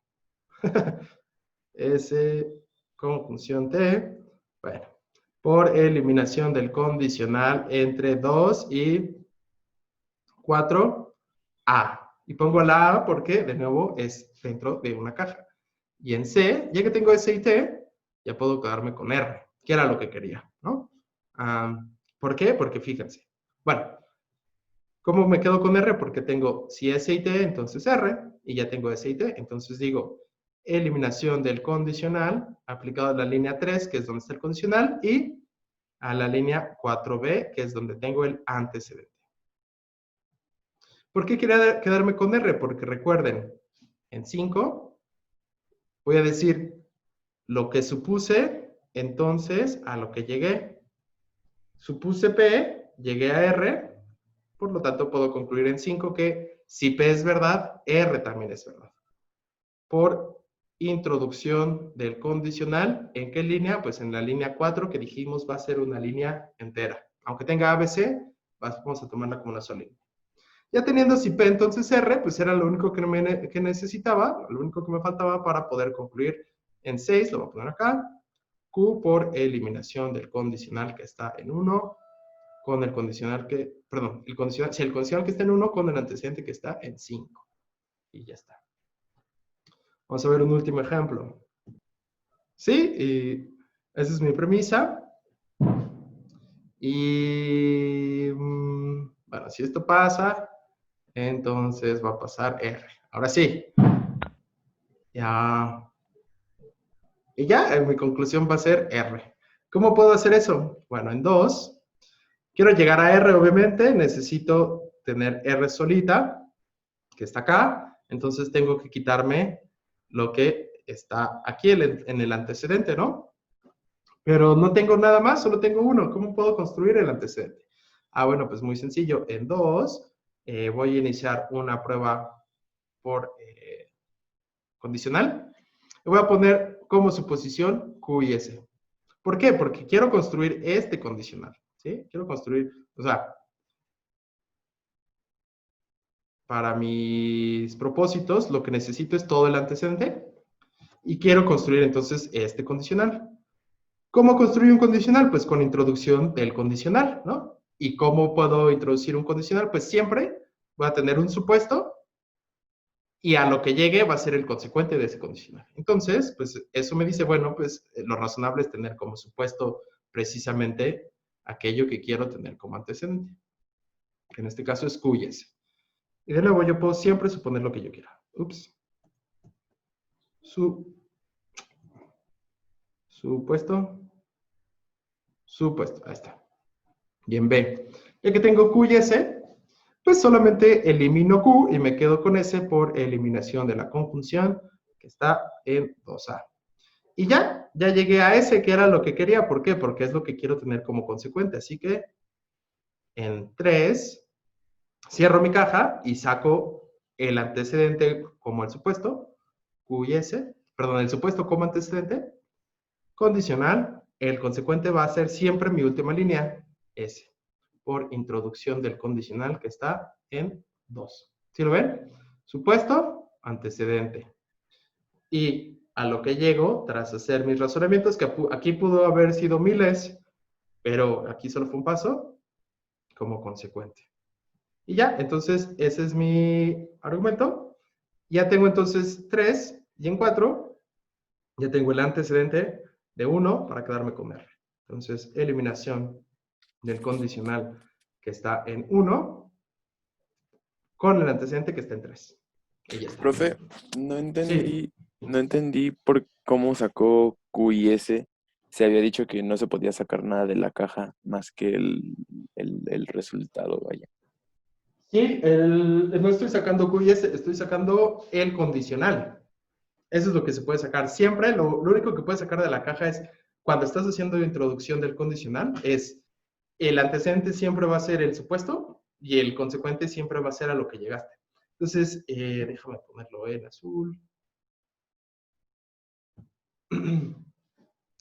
S conjunción T, bueno, por eliminación del condicional entre 2 y 4, A. Y pongo la A porque, de nuevo, es dentro de una caja. Y en C, ya que tengo S y T, ya puedo quedarme con R, que era lo que quería, ¿no? ¿Por qué? Porque fíjense. Bueno, ¿cómo me quedo con R? Porque tengo, si S y T, entonces R, y ya tengo S y T, entonces digo, eliminación del condicional aplicado a la línea 3, que es donde está el condicional, y a la línea 4B, que es donde tengo el antecedente. ¿Por qué quería quedarme con R? Porque recuerden, en 5 voy a decir lo que supuse, entonces a lo que llegué. Supuse P, llegué a R, por lo tanto puedo concluir en 5 que si P es verdad, R también es verdad. Por introducción del condicional, ¿en qué línea? Pues en la línea 4 que dijimos va a ser una línea entera. Aunque tenga ABC, vamos a tomarla como una sola línea. Ya teniendo si P entonces R, pues era lo único que necesitaba, lo único que me faltaba para poder concluir en 6, lo voy a poner acá, Q por eliminación del condicional que está en 1, con el condicional que, perdón, el condicional que está en 1 con el antecedente que está en 5. Y ya está. Vamos a ver un último ejemplo. ¿Sí? Y esa es mi premisa. Y, bueno, si esto pasa, entonces va a pasar R. Ahora sí. Ya. Y ya, mi conclusión va a ser R. ¿Cómo puedo hacer eso? Bueno, en 2, quiero llegar a R, obviamente, necesito tener R solita, que está acá, entonces tengo que quitarme lo que está aquí en el antecedente, ¿no? Pero no tengo nada más, solo tengo uno. ¿Cómo puedo construir el antecedente? Ah, bueno, pues muy sencillo. En 2, voy a iniciar una prueba por condicional. Voy a poner como suposición Q y S. ¿Por qué? Porque quiero construir este condicional, ¿sí? Quiero construir, o sea, para mis propósitos, lo que necesito es todo el antecedente y quiero construir entonces este condicional. ¿Cómo construir un condicional? Pues con introducción del condicional, ¿no? ¿Y cómo puedo introducir un condicional? Pues siempre voy a tener un supuesto y a lo que llegue va a ser el consecuente de ese condicional. Entonces, pues eso me dice, bueno, pues lo razonable es tener como supuesto precisamente aquello que quiero tener como antecedente. Que en este caso es Q y S. Y de nuevo, yo puedo siempre suponer lo que yo quiera. Ups. Supuesto. Supuesto. Ahí está. Y en B, ya que tengo Q y S, pues solamente elimino Q y me quedo con S por eliminación de la conjunción que está en 2A. Y ya llegué a S, que era lo que quería. ¿Por qué? Porque es lo que quiero tener como consecuente. Así que en 3, cierro mi caja y saco el antecedente como el supuesto, Q y S, perdón, el supuesto como antecedente, condicional, el consecuente va a ser siempre mi última línea, S, por introducción del condicional que está en 2. ¿Sí lo ven? Supuesto, antecedente. Y a lo que llego, tras hacer mis razonamientos, que aquí pudo haber sido miles, pero aquí solo fue un paso, como consecuente. Y ya, entonces ese es mi argumento. Ya tengo entonces 3 y en 4 ya tengo el antecedente de 1 para quedarme con R. Entonces, eliminación del condicional que está en 1 con el antecedente que está en 3. Y ya está. Profe, no entendí por cómo sacó Q y S. Se había dicho que no se podía sacar nada de la caja más que el resultado, vaya. Sí, no estoy sacando Q y S, estoy sacando el condicional. Eso es lo que se puede sacar. Siempre, lo único que puedes sacar de la caja es, cuando estás haciendo la introducción del condicional, es el antecedente siempre va a ser el supuesto y el consecuente siempre va a ser a lo que llegaste. Entonces, déjame ponerlo en azul.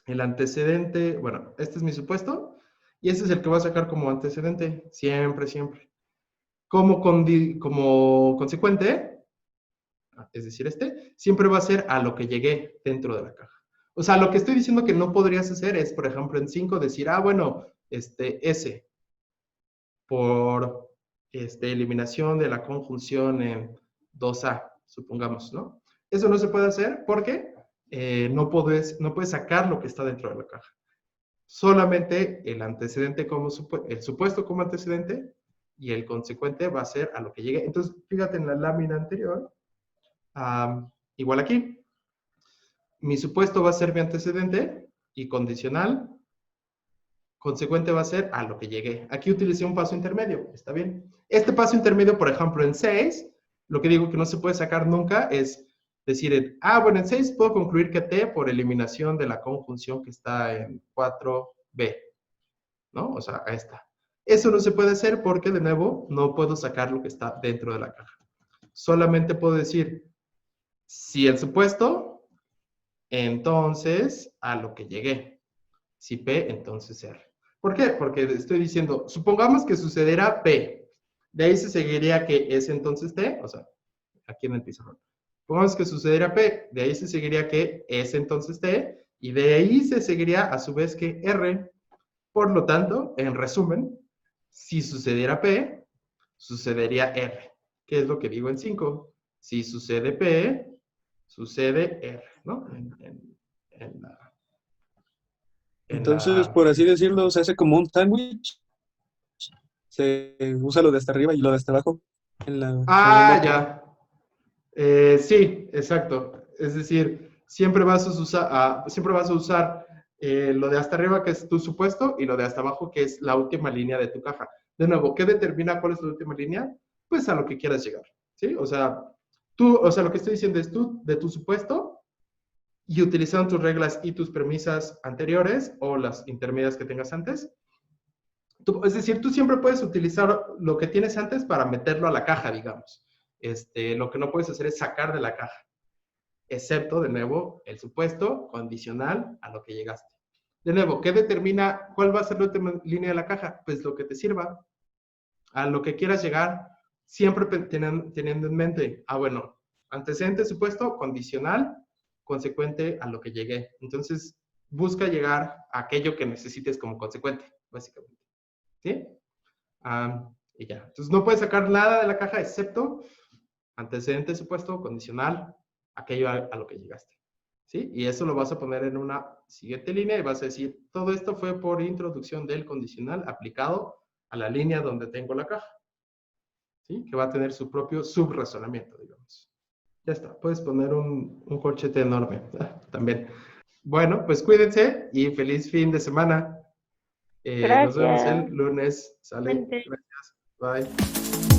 El antecedente, bueno, este es mi supuesto y este es el que voy a sacar como antecedente, siempre, siempre. Como consecuente, es decir, siempre va a ser a lo que llegué dentro de la caja. O sea, lo que estoy diciendo que no podrías hacer es, por ejemplo, en 5 decir, bueno, S por eliminación de la conjunción en 2A, supongamos, ¿no? Eso no se puede hacer porque no puedes sacar lo que está dentro de la caja. Solamente el antecedente el supuesto como antecedente y el consecuente va a ser a lo que llegue. Entonces, fíjate en la lámina anterior, igual aquí, mi supuesto va a ser mi antecedente y condicional, consecuente va a ser a lo que llegué. Aquí utilicé un paso intermedio, ¿está bien? Este paso intermedio, por ejemplo, en 6, lo que digo que no se puede sacar nunca es decir, bueno, en 6 puedo concluir que T por eliminación de la conjunción que está en 4B, ¿no? O sea, ahí está. Eso no se puede hacer porque, de nuevo, no puedo sacar lo que está dentro de la caja. Solamente puedo decir, si el supuesto, entonces a lo que llegué. Si P, entonces R. ¿Por qué? Porque estoy diciendo, supongamos que sucederá P. De ahí se seguiría que S entonces T, o sea, aquí en el pizarrón. Pongamos que sucediera P, de ahí se seguiría que S entonces T, y de ahí se seguiría a su vez que R. Por lo tanto, en resumen, si sucediera P, sucedería R. ¿Qué es lo que digo en 5? Si sucede P, sucede R, ¿no? Entonces, por así decirlo, se hace como un sándwich. Se usa lo de hasta arriba y lo de hasta abajo en la Ah, bloque. ya. Sí, exacto. Es decir, siempre vas a usar lo de hasta arriba, que es tu supuesto, y lo de hasta abajo, que es la última línea de tu caja. De nuevo, ¿qué determina cuál es la última línea? Pues a lo que quieras llegar, ¿sí? O sea, lo que estoy diciendo es de tu supuesto, y utilizando tus reglas y tus premisas anteriores, o las intermedias que tengas antes. Es decir, tú siempre puedes utilizar lo que tienes antes para meterlo a la caja, digamos. Lo que no puedes hacer es sacar de la caja, excepto, de nuevo, el supuesto condicional a lo que llegaste. De nuevo, ¿qué determina cuál va a ser la última línea de la caja? Pues lo que te sirva, a lo que quieras llegar, siempre teniendo en mente, bueno, antecedente, supuesto, condicional, consecuente a lo que llegué. Entonces, busca llegar a aquello que necesites como consecuente, básicamente. ¿Sí? Y ya. Entonces, no puedes sacar nada de la caja excepto antecedente, supuesto, condicional, aquello a lo que llegaste. ¿Sí? Y eso lo vas a poner en una siguiente línea y vas a decir, todo esto fue por introducción del condicional aplicado a la línea donde tengo la caja. ¿Sí? Que va a tener su propio subrazonamiento, digamos. Ya está. Puedes poner un corchete enorme también. Bueno, pues cuídense y feliz fin de semana. Nos vemos el lunes. ¿Sale? Gracias. Bye.